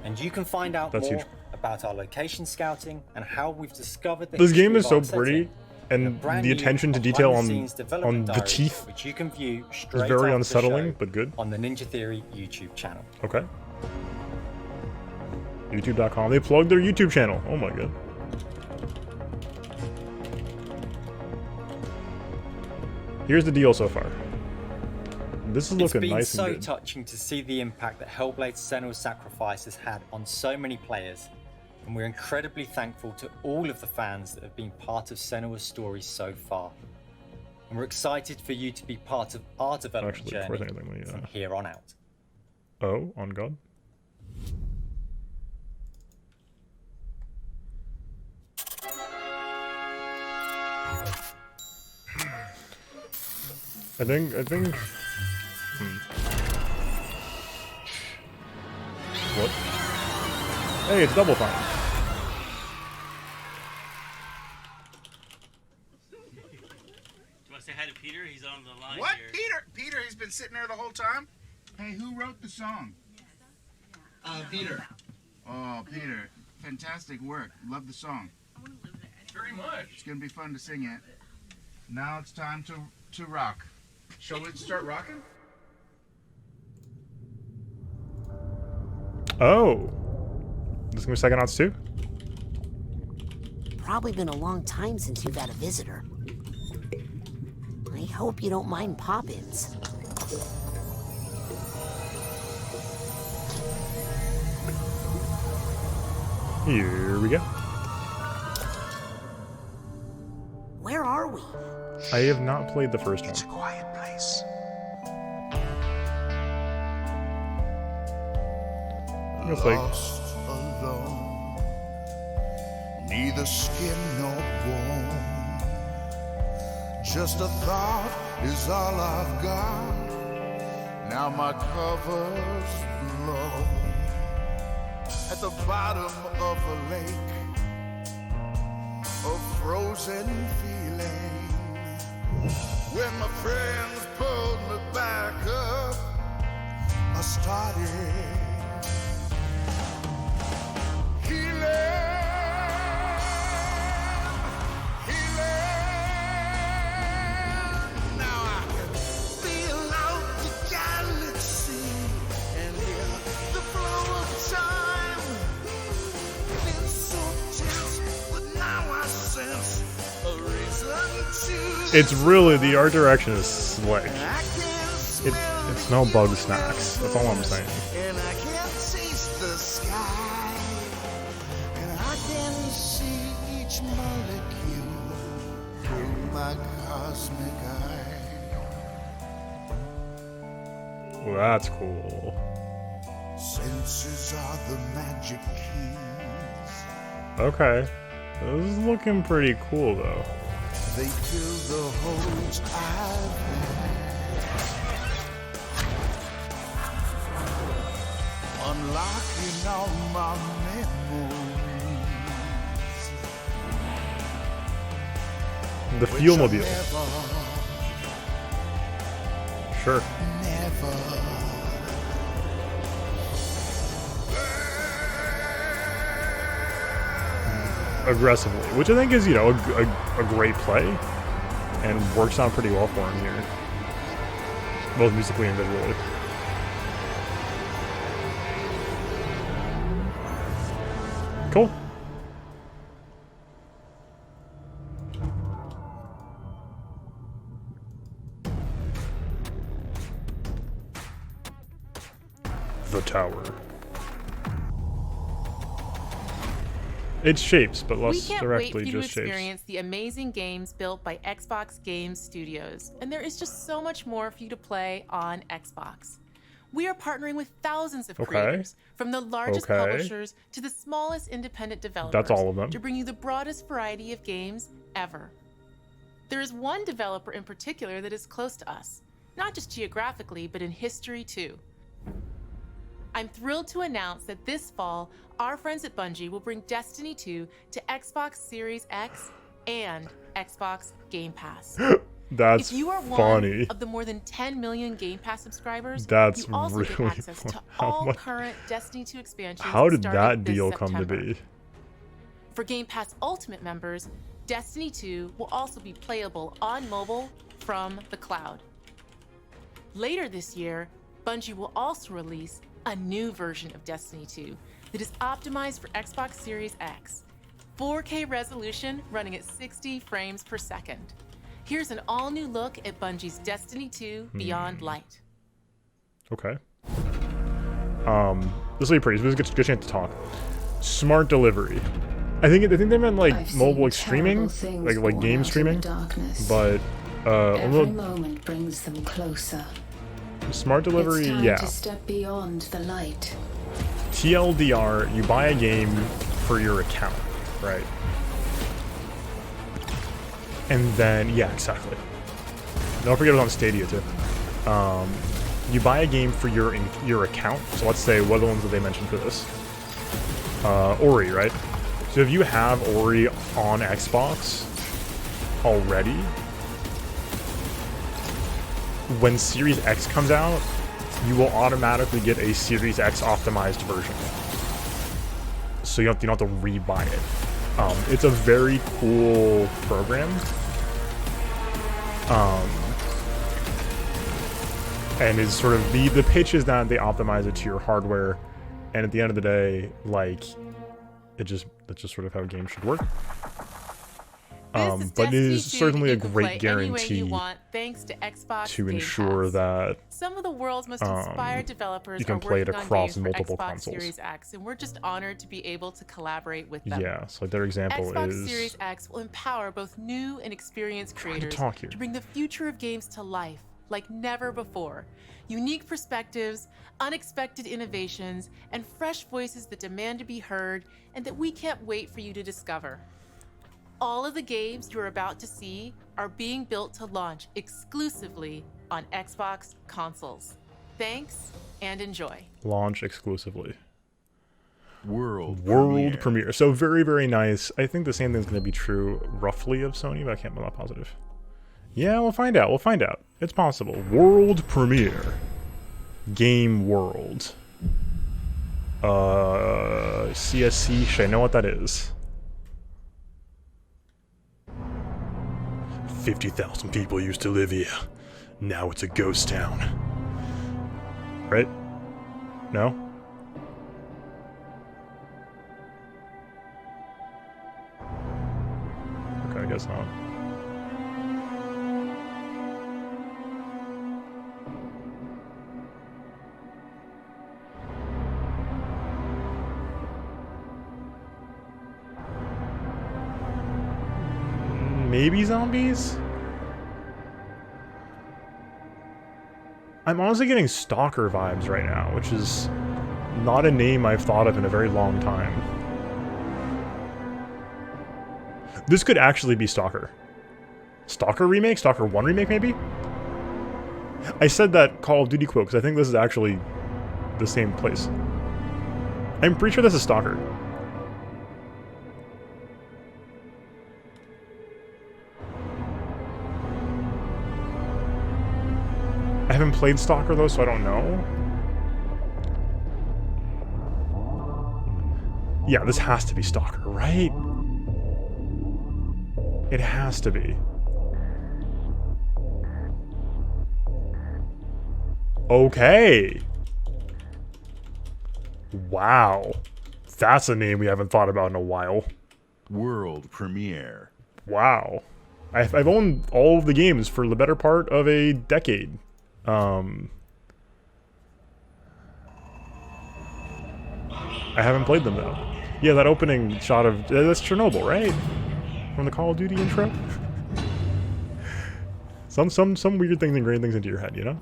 Speaker 26: And you can find out
Speaker 1: That's
Speaker 26: more
Speaker 1: huge.
Speaker 26: about our location scouting and how we've discovered the
Speaker 1: This
Speaker 26: history
Speaker 1: game is
Speaker 26: of
Speaker 1: so
Speaker 26: our setting.
Speaker 1: pretty, and
Speaker 26: Brand
Speaker 1: the
Speaker 26: new
Speaker 1: attention to detail on
Speaker 26: behind-the-scenes development
Speaker 1: the
Speaker 26: diary,
Speaker 1: teeth
Speaker 26: which you can view
Speaker 1: is
Speaker 26: straight
Speaker 1: very
Speaker 26: after
Speaker 1: unsettling,
Speaker 26: the show
Speaker 1: but good.
Speaker 26: on the Ninja Theory YouTube channel.
Speaker 1: Okay. YouTube.com. They plugged their YouTube channel. Oh my god. Here's the deal so far. This is
Speaker 26: It's
Speaker 1: looking
Speaker 26: been
Speaker 1: nice
Speaker 26: so
Speaker 1: and good.
Speaker 26: touching to see the impact that Hellblade: Senua's Sacrifice has had on so many players, and we're incredibly thankful to all of the fans that have been part of Senua's story so far. And we're excited for you to be part of our development
Speaker 1: Actually, before
Speaker 26: journey
Speaker 1: anything, let me,
Speaker 26: from here on out.
Speaker 1: Oh, on God. I think. What? Hey, it's Double Fine.
Speaker 27: Do you want to say hi to Peter? He's on the line
Speaker 28: What?
Speaker 27: here.
Speaker 28: Peter, he's been sitting there the whole time? Hey, who wrote the song?
Speaker 27: Peter.
Speaker 28: Oh, Peter. Fantastic work. Love the song. Very much. It's gonna be fun to sing it. Now it's time to rock. Shall we start rocking?
Speaker 1: Oh. This is gonna be Psychonauts 2?
Speaker 2: Probably been a long time since you've had a visitor. I hope you don't mind pop-ins.
Speaker 1: Here we go.
Speaker 2: Where are we?
Speaker 1: I have not played the first one.
Speaker 28: It's a quiet place.
Speaker 1: It's like
Speaker 22: Lost alone, neither skin nor bone. Just a thought is all I've got. Now my cover's blown. At the bottom of a lake, a frozen feeling. When my friends pulled me back up, I started
Speaker 1: it's really, the art direction is slick. It's no bug snacks. That's all I'm saying.
Speaker 22: and I can taste the sky, and I can see each molecule through my cosmic eye.
Speaker 1: Well, that's cool.
Speaker 22: Senses are the magic keys.
Speaker 1: Okay. This is looking pretty cool, though.
Speaker 22: They fill the holes I've had, unlocking all my memories.
Speaker 1: The Fuel Mobile. Sure.
Speaker 22: Never.
Speaker 1: Aggressively, which I think is, you know, a great play and works out pretty well for him here, both musically and visually. Cool. The Tower. It's shapes, but
Speaker 4: We
Speaker 1: less
Speaker 4: can't wait for
Speaker 1: directly
Speaker 4: you to
Speaker 1: just shapes.
Speaker 4: experience the amazing games built by Xbox Game Studios, and there is just so much more for you to play on Xbox. We are partnering with thousands of
Speaker 1: Okay.
Speaker 4: creators, from the largest
Speaker 1: Okay.
Speaker 4: publishers to the smallest independent developers.
Speaker 1: That's all of them.
Speaker 4: To bring you the broadest variety of games ever. There is one developer in particular that is close to us, not just geographically, but in history too. I'm thrilled to announce that this fall, our friends at Bungie will bring Destiny 2 to Xbox Series X and Xbox Game Pass.
Speaker 1: That's
Speaker 4: if you are one
Speaker 1: funny.
Speaker 4: of the more than 10 million Game Pass subscribers,
Speaker 1: That's
Speaker 4: you also get
Speaker 1: really
Speaker 4: access to
Speaker 1: funny. How
Speaker 4: all
Speaker 1: much-
Speaker 4: current Destiny 2 expansions.
Speaker 1: How did
Speaker 4: starting
Speaker 1: that
Speaker 4: this
Speaker 1: deal come to
Speaker 4: September.
Speaker 1: be?
Speaker 4: For Game Pass Ultimate members, Destiny 2 will also be playable on mobile from the cloud. Later this year, Bungie will also release a new version of Destiny 2 that is optimized for Xbox Series X. 4K resolution running at 60 frames per second. Here's an all-new look at Bungie's Destiny 2 Beyond Light.
Speaker 1: Okay. This will be pretty. This is a good chance to talk. Smart delivery. I think they meant like
Speaker 5: I've
Speaker 1: mobile
Speaker 5: seen
Speaker 1: like streaming,
Speaker 5: terrible things
Speaker 1: like
Speaker 5: born
Speaker 1: game
Speaker 5: out of
Speaker 1: streaming.
Speaker 5: the darkness.
Speaker 1: But
Speaker 5: Every moment brings them closer.
Speaker 1: smart delivery,
Speaker 5: It's time
Speaker 1: yeah.
Speaker 5: to step beyond the light.
Speaker 1: TLDR, you buy a game for your account, right? And then, yeah, exactly. Don't forget it was on Stadia too. You buy a game for your account. So let's say, what are the ones that they mentioned for this? Ori, right? So if you have Ori on Xbox already, when Series X comes out, you will automatically get a Series X optimized version. So you don't have to rebuy it. It's a very cool program. And is sort of the pitch is that they optimize it to your hardware, and at the end of the day, like that's just sort of how games should work. But it is certainly a great guarantee to ensure that
Speaker 4: some of the world's most inspired developers
Speaker 1: you can play it across multiple consoles.
Speaker 4: Series X, and we're just honored to be able to collaborate with them.
Speaker 1: Yeah, so their example
Speaker 4: Xbox
Speaker 1: is
Speaker 4: Series X will empower both new and experienced creators to bring the future of games to life like never before. Unique perspectives, unexpected innovations, and fresh voices that demand to be heard and that we can't wait for you to discover. All of the games you're about to see are being built to launch exclusively on Xbox consoles. Thanks and enjoy.
Speaker 1: Launch exclusively.
Speaker 7: World
Speaker 1: premiere. So very, very nice. I think the same thing's going to be true roughly of Sony, but I'm not positive. Yeah, we'll find out. We'll find out. It's possible. World premiere. Game World. CSC. Should I know what that is? 50,000 people used to live here. Now it's a ghost town. Right? No? Okay, I guess not. Maybe zombies? I'm honestly getting Stalker vibes right now, which is not a name I've thought of in a very long time. This could actually be Stalker. Stalker remake? Stalker 1 remake, maybe? I said that Call of Duty quote because I think this is actually the same place. I'm pretty sure this is Stalker. I haven't played Stalker though, so I don't know. Yeah, this has to be Stalker, right? It has to be. Okay. Wow. That's a name we haven't thought about in a while.
Speaker 7: World premiere.
Speaker 1: Wow. I've owned all of the games for the better part of a decade. I haven't played them though. Yeah, that opening shot of that's Chernobyl, right? From the Call of Duty intro. some weird things ingrain things into your head, you know?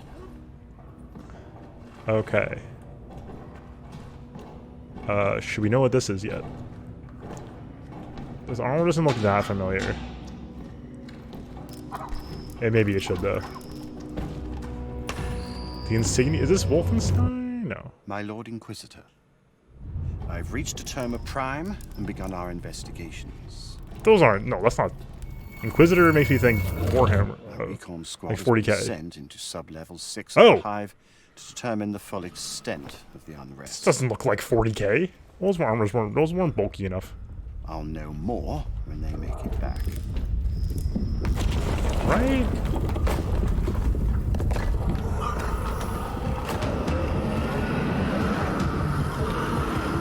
Speaker 1: Okay. Should we know what this is yet? This armor doesn't look that familiar. Hey, maybe it should though. The insignia, is this Wolfenstein? No.
Speaker 3: My Lord Inquisitor, I've reached a term of prime and begun our investigations.
Speaker 1: Those aren't, no, that's not. Inquisitor makes me think Warhammer.
Speaker 3: Recon squad
Speaker 1: like
Speaker 3: has
Speaker 1: 40k.
Speaker 3: been sent into sub-level 6
Speaker 1: Oh!
Speaker 3: of the Hive to determine the full extent of the unrest.
Speaker 1: This doesn't look like 40k. Those armors weren't bulky enough.
Speaker 3: I'll know more when they make it back.
Speaker 1: Right?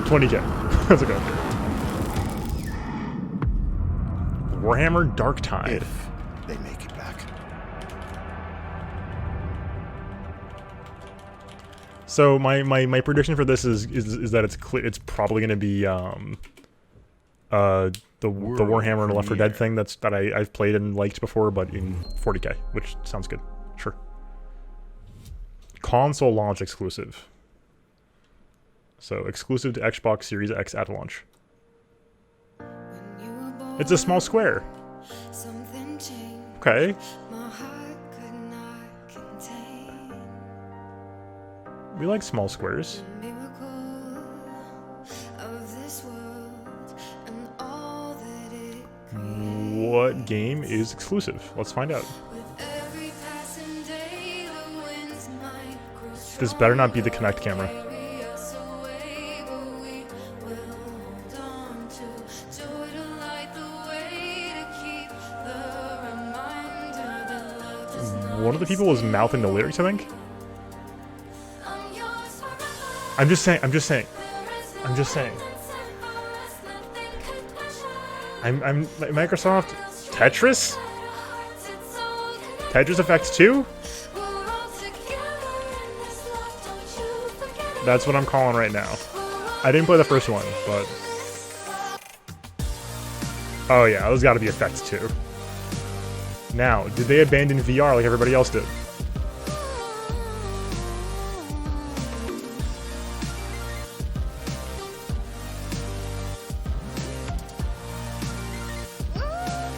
Speaker 1: $20K. That's okay. Warhammer Dark Tide.
Speaker 3: If they make it back.
Speaker 1: So my prediction for this is that it's probably going to be the Warhammer and Left 4 Dead thing that I've played and liked before, but in 40K, which sounds good. Sure. Console launch exclusive. So exclusive to Xbox Series X at launch. It's a small square. Okay. We like small squares. What game is exclusive? Let's find out. This better not be the Kinect camera. people is mouthing the lyrics, I think. I'm just saying. I'm Microsoft Tetris? Tetris Effect 2? That's what I'm calling right now. I didn't play the first one, but... Oh yeah, those gotta be Effect 2. Now, did they abandon VR like everybody else did?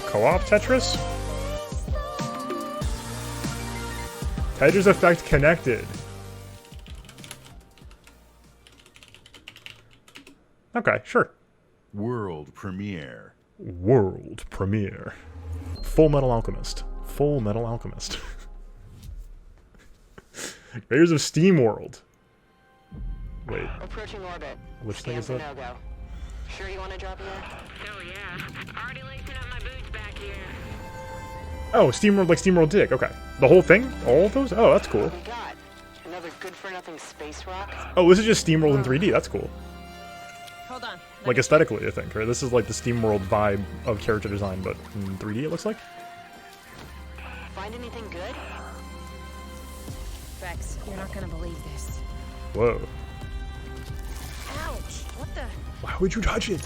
Speaker 1: Co-op Tetris? Tetris Effect connected. Okay, sure.
Speaker 7: World premiere.
Speaker 1: World premiere. Full Metal Alchemist. Full Metal Alchemist. Creators of Steam World. Wait.
Speaker 6: Approaching orbit.
Speaker 1: Which thing is that?
Speaker 6: No-go. Sure you want to drop here?
Speaker 8: Hell yeah. Already lacing up my boots back here.
Speaker 1: Oh, SteamWorld, like SteamWorld Dig. Okay. The whole thing? All of those? Oh, that's cool.
Speaker 6: What we got? Another good-for-nothing space rock?
Speaker 1: Oh, this is just SteamWorld in 3D. That's cool.
Speaker 8: Hold on.
Speaker 1: Like aesthetically, I think, right? This is like the SteamWorld vibe of character design, but in 3D it looks like.
Speaker 6: Find anything good?
Speaker 8: Rex, you're not gonna believe this.
Speaker 1: Whoa.
Speaker 8: Ouch! What the?
Speaker 1: Why would you touch it?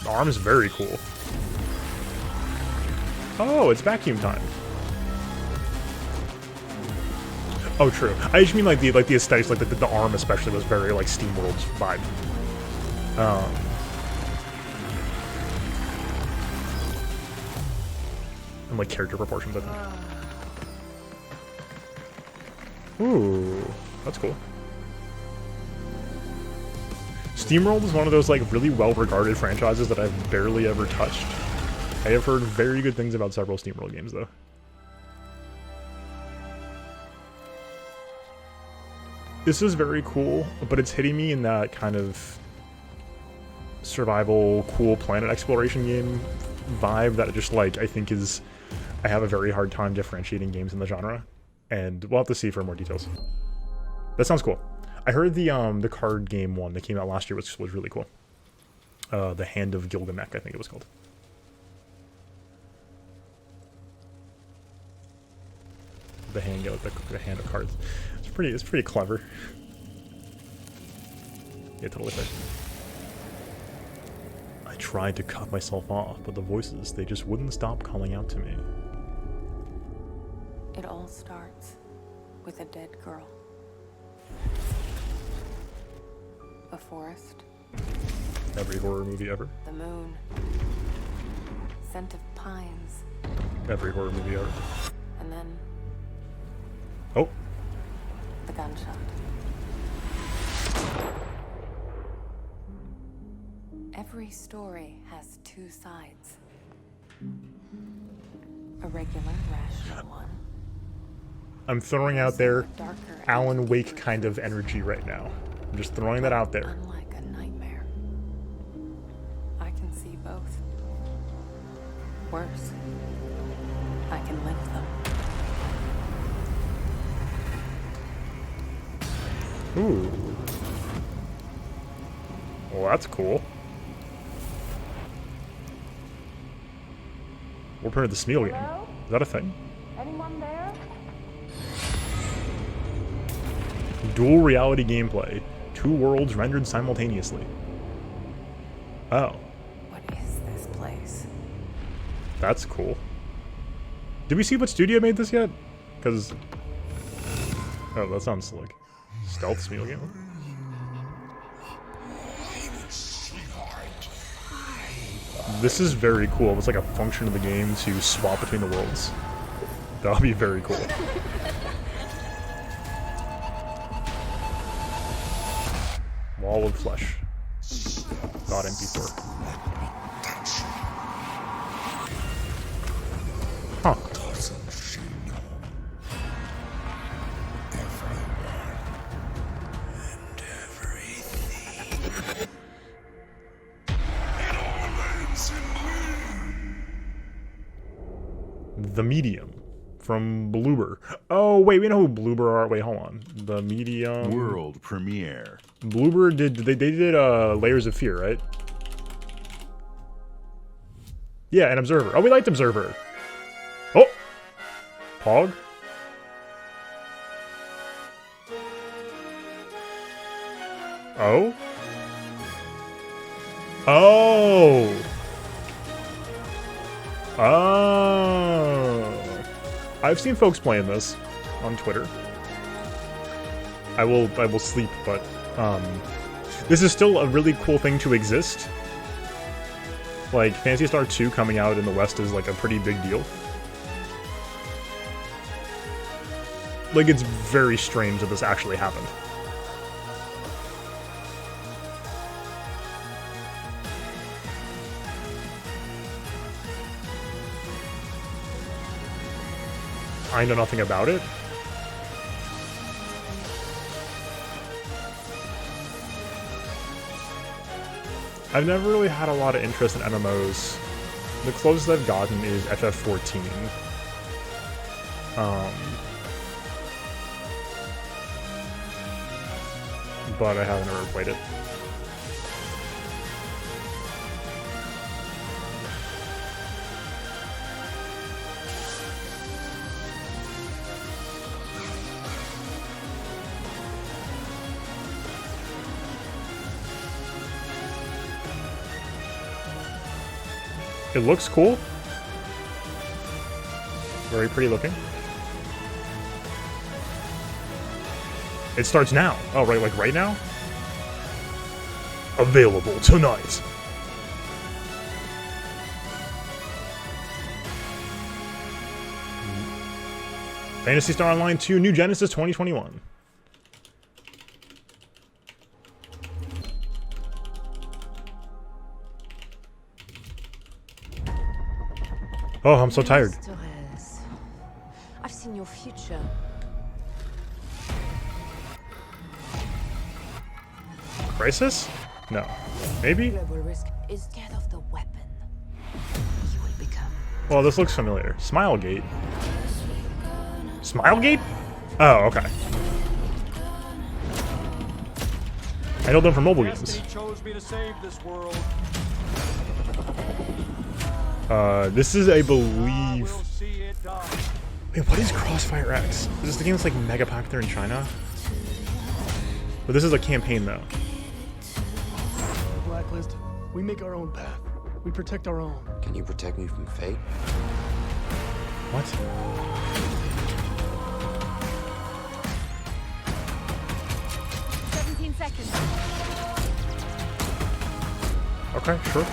Speaker 1: The arm is very cool. Oh, it's vacuum time. Oh, true. I just mean like the aesthetics, like the arm especially was very like SteamWorld's vibe. And like character proportions, I think. Ooh, that's cool. SteamWorld is one of those like really well-regarded franchises that I've barely ever touched. I have heard very good things about several SteamWorld games, though. This is very cool, but it's hitting me in that kind of survival, cool planet exploration game vibe that just like I think is... I have a very hard time differentiating games in the genre, and we'll have to see for more details. That sounds cool. I heard the card game one that came out last year was really cool. The Hand of Gilgamesh, I think it was called. The hand of cards. It's pretty clever. Yeah, totally fair. I tried to cut myself off, but the voices, they just wouldn't stop calling out to me.
Speaker 9: It all starts with a dead girl. A forest.
Speaker 1: Every horror movie ever.
Speaker 9: The moon. Scent of pines.
Speaker 1: Every horror movie ever.
Speaker 9: And then...
Speaker 1: Oh.
Speaker 9: The gunshot. Every story has two sides. A regular, rational one.
Speaker 1: I'm throwing out there Alan Wake kind of energy right now. I'm just throwing that out there.
Speaker 9: Unlike a nightmare. I can see both. Worse, I can link them.
Speaker 1: Ooh. Well, that's cool. We're playing the Smeal game. Is that a thing?
Speaker 9: Anyone there?
Speaker 1: Dual reality gameplay. 2 worlds rendered simultaneously. Oh.
Speaker 9: What is this place?
Speaker 1: That's cool. Did we see what studio made this yet? Because... Oh, that sounds like... Stealth Smeal game? This is very cool. It's like a function of the game to swap between the worlds. That would be very cool. Wall of Flesh. God MP4. Huh. The Medium. from Bloober. Oh, wait, we know who Bloober are. Wait, hold on. The medium...
Speaker 7: World premiere.
Speaker 1: Bloober they did Layers of Fear, right? Yeah, and Observer. Oh, we liked Observer. Oh! Pog? Oh? Oh! Oh! I've seen folks playing this on Twitter. I will sleep, but this is still a really cool thing to exist. Like, Phantasy Star 2 coming out in the West is like a pretty big deal. Like, it's very strange that this actually happened. I know nothing about it. I've never really had a lot of interest in MMOs. The closest I've gotten is FF14. But I haven't ever played it. It looks cool. Very pretty looking. It starts now. Oh, right, like right now? Available tonight. Phantasy Star Online 2, New Genesis 2021. Oh, I'm so tired.
Speaker 10: I've seen your future.
Speaker 1: Crisis? No. Maybe?
Speaker 10: Global risk is scared of the weapon. You will become.
Speaker 1: Well, this looks familiar. Smilegate. Smilegate? Oh, okay. I know them from mobile games.
Speaker 11: Chose me to save this world.
Speaker 1: This is, I believe... Wait, what is Crossfire X? Is this the game that's like mega popular in China? But this is a campaign, though.
Speaker 12: Blacklist. We make our own path. We protect our own.
Speaker 13: Can you protect me from fate?
Speaker 1: What?
Speaker 10: 17 seconds.
Speaker 1: Okay, sure.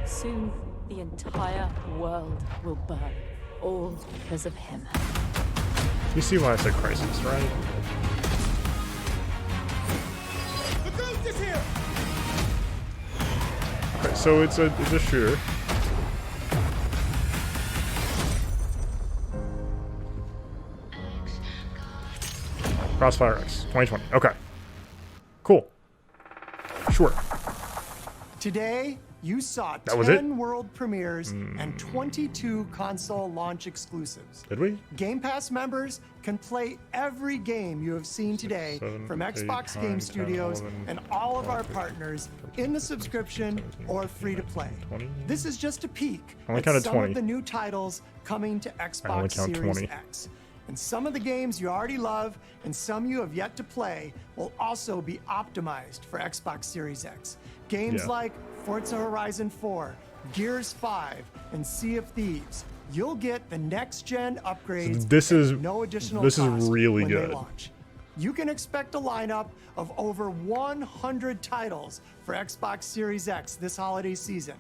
Speaker 10: Soon, the entire world will burn. All because of him.
Speaker 1: You see why I said Crisis, right?
Speaker 11: The ghost is here!
Speaker 1: Okay, so it's a shooter. Crossfire X 2020. Okay. Cool. Sure.
Speaker 20: Today, you saw
Speaker 1: That was
Speaker 20: 10
Speaker 1: it?
Speaker 20: world premieres and 22 console launch exclusives.
Speaker 1: Did we?
Speaker 20: Game Pass members can play every game you have seen today
Speaker 1: 7,
Speaker 20: from
Speaker 1: 8,
Speaker 20: Xbox
Speaker 1: 9,
Speaker 20: Game
Speaker 1: 10,
Speaker 20: Studios
Speaker 1: 11,
Speaker 20: and all of our partners in the subscription or free to play.
Speaker 1: 20.
Speaker 20: This is just a peek
Speaker 1: I only
Speaker 20: at
Speaker 1: counted
Speaker 20: some
Speaker 1: 20.
Speaker 20: of the new titles coming to
Speaker 1: I only
Speaker 20: Xbox
Speaker 1: count
Speaker 20: Series
Speaker 1: 20.
Speaker 20: X. And some of the games you already love and some you have yet to play will also be optimized for Xbox Series X. Games
Speaker 1: Yeah.
Speaker 20: like Forza Horizon 4, Gears 5, and Sea of Thieves. You'll get the next-gen upgrades
Speaker 1: this
Speaker 20: at
Speaker 1: is
Speaker 20: no additional
Speaker 1: this is
Speaker 20: cost
Speaker 1: really
Speaker 20: when
Speaker 1: good.
Speaker 20: they launch. You can expect a lineup of over 100 titles for Xbox Series X this holiday season.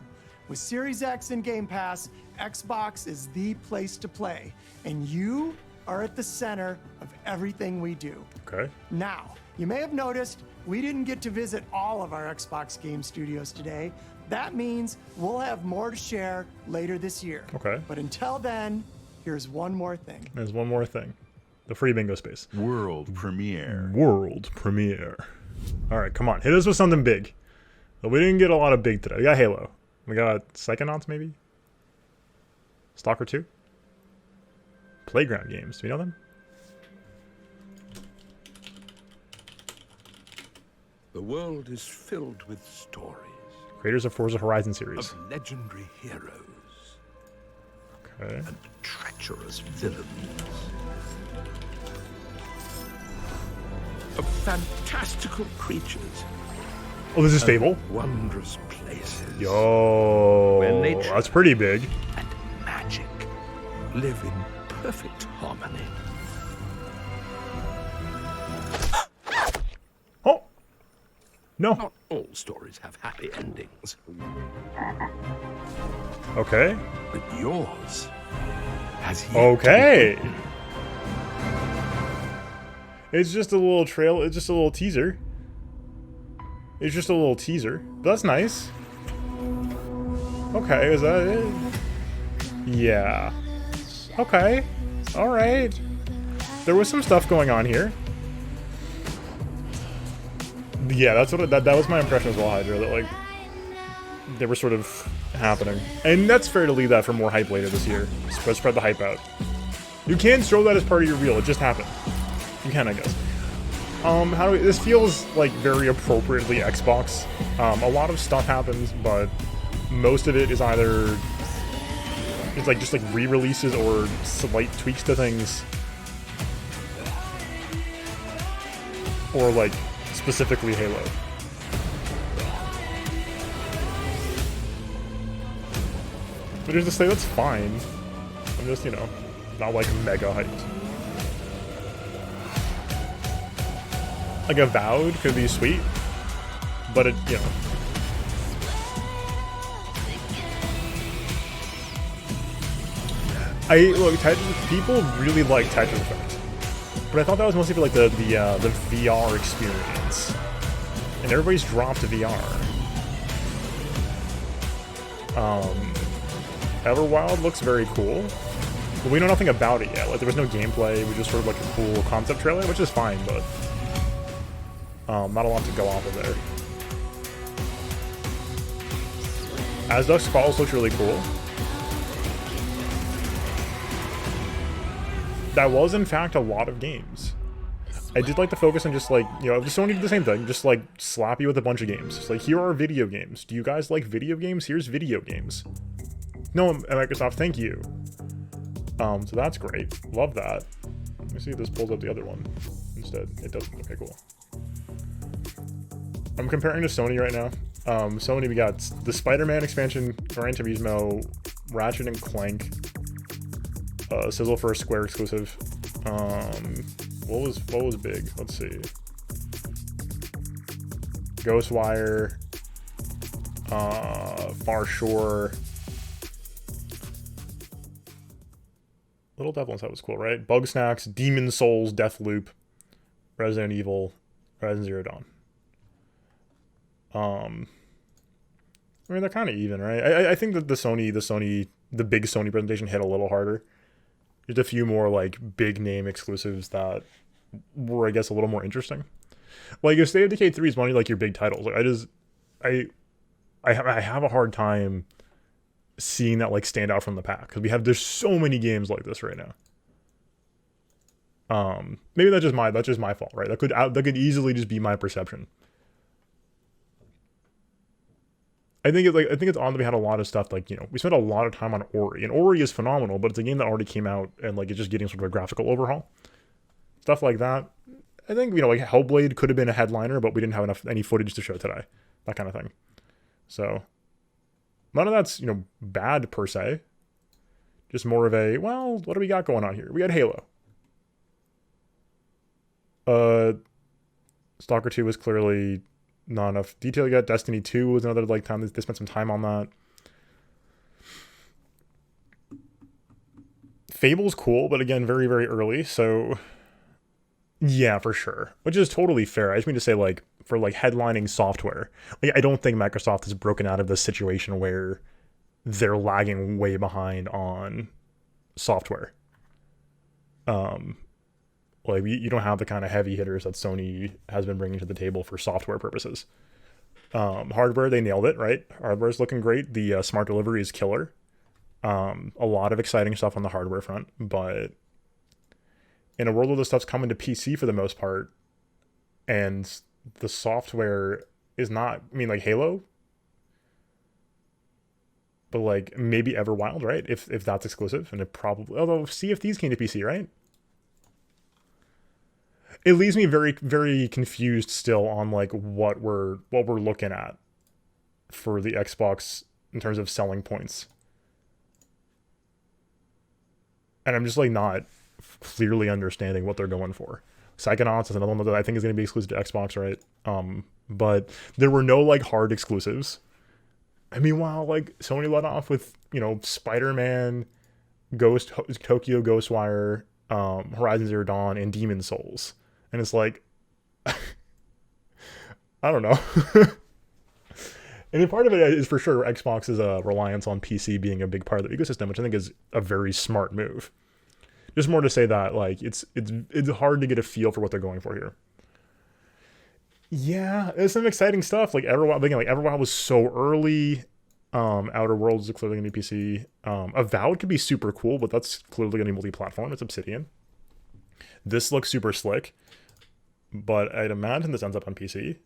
Speaker 20: With Series X and Game Pass, Xbox is the place to play, and you are at the center of everything we do.
Speaker 1: Okay.
Speaker 20: Now, you may have noticed we didn't get to visit all of our Xbox Game Studios today. That means we'll have more to share later this year.
Speaker 1: Okay.
Speaker 20: But until then, here's one more thing.
Speaker 1: There's one more thing. The free bingo space.
Speaker 7: World premiere.
Speaker 1: World premiere. All right, come on. Hit us with something big. But we didn't get a lot of big today. We got Halo. We got Psychonauts, maybe? Stalker 2? Playground games. Do we know them?
Speaker 13: The world is filled with stories.
Speaker 1: Creators of Forza Horizon series.
Speaker 13: Of legendary heroes.
Speaker 1: Okay.
Speaker 13: And treacherous villains. Of fantastical creatures.
Speaker 1: Oh, this is Fable?
Speaker 13: Wondrous places.
Speaker 1: Yo,
Speaker 13: where nature
Speaker 1: that's pretty big.
Speaker 13: And magic live in perfect harmony.
Speaker 1: Oh! No.
Speaker 13: Not all stories have happy endings.
Speaker 1: Okay.
Speaker 13: But yours has yet
Speaker 1: okay. It's just a little trail. It's just a little teaser. It's just a little teaser. But that's nice. Okay, is that it? Yeah. Okay. Alright. There was some stuff going on here. Yeah, that's what that was my impression as well, Hydra, that like they were sort of happening. And that's fair to leave that for more hype later this year. Spread the hype out. You can show that as part of your reel, it just happened. You can, I guess. How do we, this feels like very appropriately Xbox. A lot of stuff happens, but most of it is either it's like just like re-releases or slight tweaks to things, or like specifically Halo. But here's to say that's fine. I'm just, you know, not like mega hyped. Like Avowed could be sweet, but it, you know. People really like Tetris Effect, but I thought that was mostly for like the VR experience, and everybody's dropped to VR. Everwild looks very cool, but we know nothing about it yet. Like there was no gameplay. We just sort of like a cool concept trailer, which is fine, but not a lot to go off of there. As Dusk Falls looks really cool. That was, in fact, a lot of games. I did like to focus on just, like, you know, Sony did the same thing. Just, like, slap you with a bunch of games. It's like, here are video games. Do you guys like video games? Here's video games. No, Microsoft, thank you. So that's great. Love that. Let me see if this pulls up the other one instead. It doesn't. Okay, cool. I'm comparing to Sony right now. Sony, we got the Spider-Man expansion, Gran Turismo, Ratchet and Clank, Sizzle for a Square exclusive. What was big? Let's see. Ghostwire, Far Shore. Little Devil Inside was cool, right? Bugsnax, Demon Souls, Deathloop, Resident Evil, Horizon Zero Dawn. I mean, they're kind of even, right? I think that the big Sony presentation hit a little harder. There's a few more, like, big name exclusives that were, I guess, a little more interesting. Like, if State of Decay 3 is one of, like, your big titles, like, I have a hard time seeing that, like, stand out from the pack, because there's so many games like this right now. Maybe that's just my fault, right? That could easily just be my perception. I think it's on that we had a lot of stuff, like, you know, we spent a lot of time on Ori, and Ori is phenomenal, but it's a game that already came out, and, like, it's just getting sort of a graphical overhaul. Stuff like that. I think, you know, like, Hellblade could have been a headliner, but we didn't have any footage to show today. That kind of thing. So, none of that's, you know, bad per se. Just more of a, well, what do we got going on here? We had Halo. Stalker 2 was clearly not enough detail yet. Destiny 2 was another, like, time they spent some time on that. Fable's cool, but again, very, very early, so yeah, for sure. Which is totally fair. I just mean to say, like, for, like, headlining software, like, I don't think Microsoft has broken out of this situation where they're lagging way behind on software. Like, you don't have the kind of heavy hitters that Sony has been bringing to the table for software purposes. Hardware, they nailed it, right? Hardware's looking great. The smart delivery is killer. A lot of exciting stuff on the hardware front, but in a world where this stuff's coming to PC for the most part, and the software is not, I mean, like Halo, but like maybe Everwild, right? If that's exclusive, and it probably, although Sea of Thieves came to PC, right? It leaves me very, very confused still on like what we're looking at for the Xbox in terms of selling points. And I'm just like not clearly understanding what they're going for. Psychonauts is another one that I think is going to be exclusive to Xbox, right? But there were no like hard exclusives. I mean, while like Sony let off with, you know, Spider-Man, Tokyo Ghostwire, Horizon Zero Dawn, and Demon Souls. And it's like, I don't know. And then part of it is for sure Xbox's reliance on PC being a big part of the ecosystem, which I think is a very smart move. Just more to say that like it's hard to get a feel for what they're going for here. Yeah, there's some exciting stuff. Like Everwild, again, like Everwild was so early. Outer Worlds is clearly gonna be PC. Avowed could be super cool, but that's clearly gonna be multi-platform. It's Obsidian. This looks super slick, but I'd imagine this ends up on PC.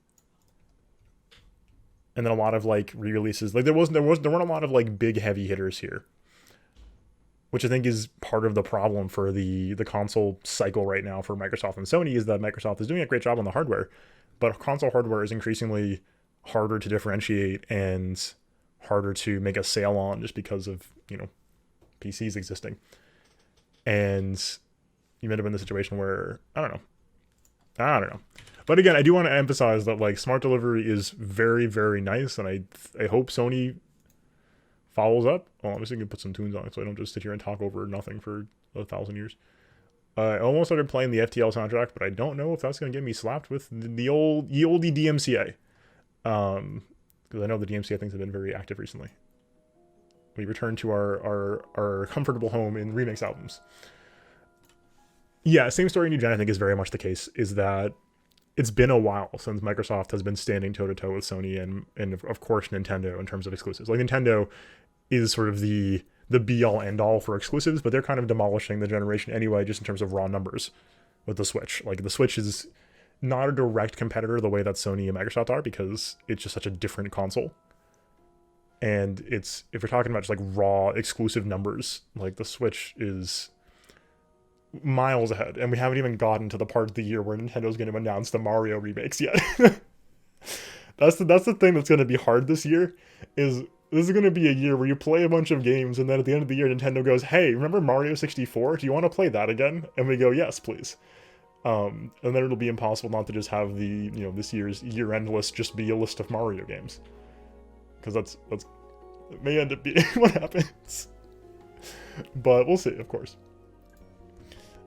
Speaker 1: And then a lot of like re-releases. Like there weren't a lot of like big heavy hitters here, which I think is part of the problem for the console cycle right now for Microsoft and Sony, is that Microsoft is doing a great job on the hardware, but console hardware is increasingly harder to differentiate and harder to make a sale on just because of, you know, PCs existing. And you end up in the situation where, I don't know. But again, I do want to emphasize that like smart delivery is very, very nice, and I hope Sony follows up. Well, I'm just going to put some tunes on it so I don't just sit here and talk over nothing for 1,000 years. I almost started playing the FTL soundtrack, but I don't know if that's going to get me slapped with the oldie DMCA. Because I know the DMCA things have been very active recently. We return to our comfortable home in remix albums. Yeah, same story, new gen, I think is very much the case, is that it's been a while since Microsoft has been standing toe-to-toe with Sony and of course Nintendo in terms of exclusives. Like Nintendo is sort of the be-all end-all for exclusives, but they're kind of demolishing the generation anyway, just in terms of raw numbers with the Switch. Like the Switch is not a direct competitor the way that Sony and Microsoft are, because it's just such a different console. And it's, if we're talking about just like raw exclusive numbers, like the Switch is miles ahead, and we haven't even gotten to the part of the year where Nintendo's going to announce the Mario remakes yet. That's the thing that's going to be hard this year. Is this is going to be a year where you play a bunch of games, and then at the end of the year, Nintendo goes, "Hey, remember Mario 64? Do you want to play that again?" And we go, "Yes, please." And then it'll be impossible not to just have the, you know, this year's year-end list just be a list of Mario games, because that's it may end up being what happens. But we'll see, of course.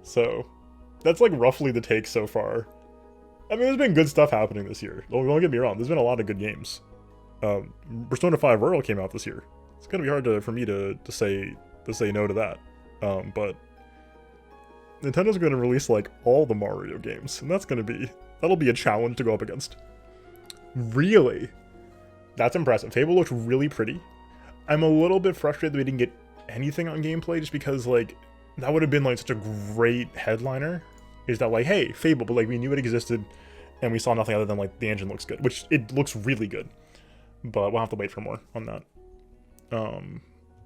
Speaker 1: So, that's like roughly the take so far. I mean, there's been good stuff happening this year. Don't get me wrong, there's been a lot of good games. Persona 5 Royal came out this year. It's gonna be hard for me to say no to that. But Nintendo's gonna release like all the Mario games, and that'll be a challenge to go up against. Really? That's impressive. Fable looks really pretty. I'm a little bit frustrated that we didn't get anything on gameplay, just because like that would have been like such a great headliner, is that like, hey, Fable, but like we knew it existed and we saw nothing other than like the engine looks good, which it looks really good, but we'll have to wait for more on that.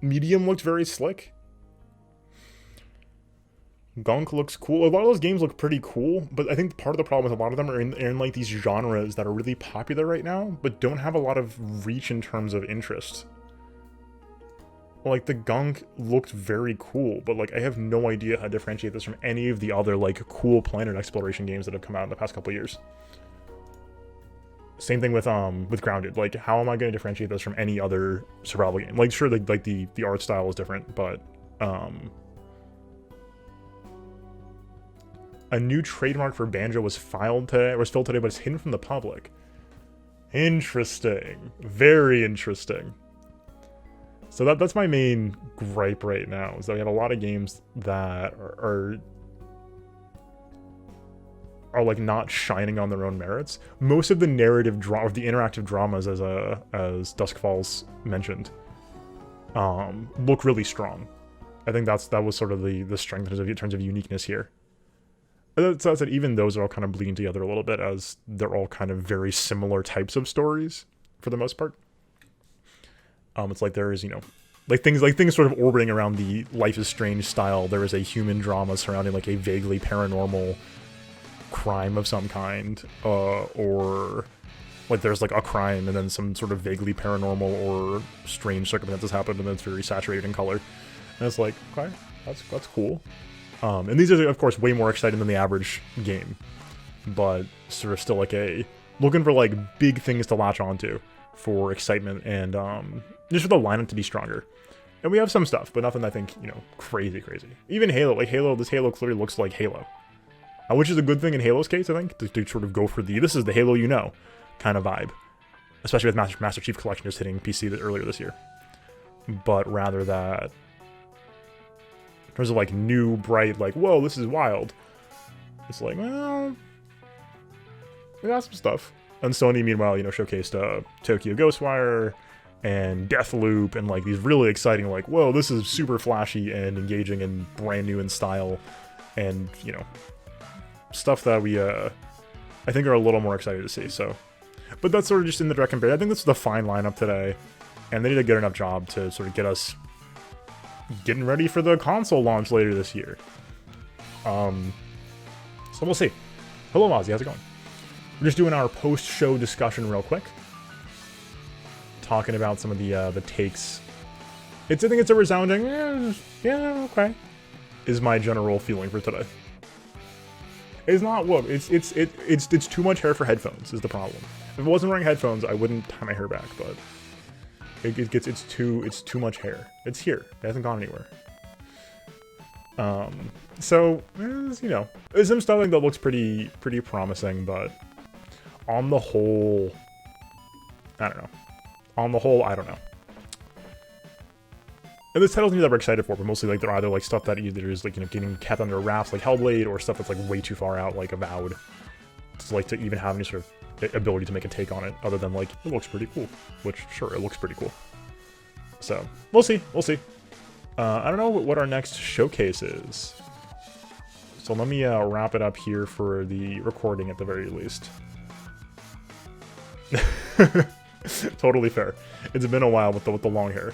Speaker 1: Medium looked very slick. Gunk looks cool. A lot of those games look pretty cool, but I think part of the problem is a lot of them are in like these genres that are really popular right now, but don't have a lot of reach in terms of interest. Like the Gunk looked very cool, but like I have no idea how to differentiate this from any of the other like cool planet exploration games that have come out in the past couple of years. Same thing with Grounded. Like, how am I going to differentiate this from any other survival game? Like, sure, like the art style is different, but a new trademark for Banjo was filed today, but it's hidden from the public. Interesting. Very interesting. So that's my main gripe right now, is that we have a lot of games that are are like not shining on their own merits. Most of the narrative drama, the interactive dramas, as Dusk Falls mentioned, look really strong. I think that was sort of the strength in terms of uniqueness here. So that said, even those are all kind of bleeding together a little bit, as they're all kind of very similar types of stories for the most part. It's like there is, you know, like things sort of orbiting around the Life is Strange style. There is a human drama surrounding like a vaguely paranormal crime of some kind, or like there's like a crime and then some sort of vaguely paranormal or strange circumstances happen, and then it's very saturated in color. And it's like, okay, that's cool. And these are, of course, way more exciting than the average game, but sort of still like looking for like big things to latch onto for excitement and just for the lineup to be stronger. And we have some stuff, but nothing I think, you know, crazy. Even Halo, like this Halo clearly looks like Halo, which is a good thing in Halo's case, I think, to sort of go for this is the Halo you know kind of vibe, especially with Master Chief Collection just hitting PC earlier this year. But rather that, in terms of like new, bright, like, whoa, this is wild, it's like, well, we got some stuff. And Sony, meanwhile, you know, showcased Tokyo Ghostwire and Deathloop and like these really exciting, like, whoa, this is super flashy and engaging and brand new in style, and, you know, stuff that we I think are a little more excited to see. So, but that's sort of just in the direct compare. I think this is the fine lineup today, and they did a good enough job to sort of get us getting ready for the console launch later this year. So we'll see. Hello, Ozzy, how's it going? We're just doing our post-show discussion real quick, talking about some of the takes. I think it's a resounding, yeah, okay, is my general feeling for today. It's not, look, it's too much hair for headphones is the problem. If I wasn't wearing headphones, I wouldn't tie my hair back, but it's too much hair. It's here. It hasn't gone anywhere. So, you know, there's some stuff that looks pretty promising, but on the whole, I don't know. I don't know. And there's titles that we're excited for, but mostly like they're either like stuff that either is like, you know, getting kept under wraps like Hellblade, or stuff that's like way too far out like Avowed, to like to even have any sort of ability to make a take on it, other than like, it looks pretty cool, which sure, it looks pretty cool. So we'll see. I don't know what our next showcase is, so let me wrap it up here for the recording at the very least. Totally fair. It's been a while with the long hair.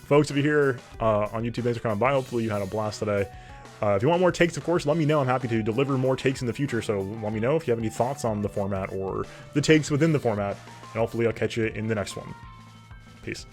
Speaker 1: Folks, if you're here on YouTube, thanks for coming by. Hopefully you had a blast today. If you want more takes, of course, let me know. I'm happy to deliver more takes in the future, so let me know if you have any thoughts on the format or the takes within the format, and hopefully I'll catch you in the next one. Peace.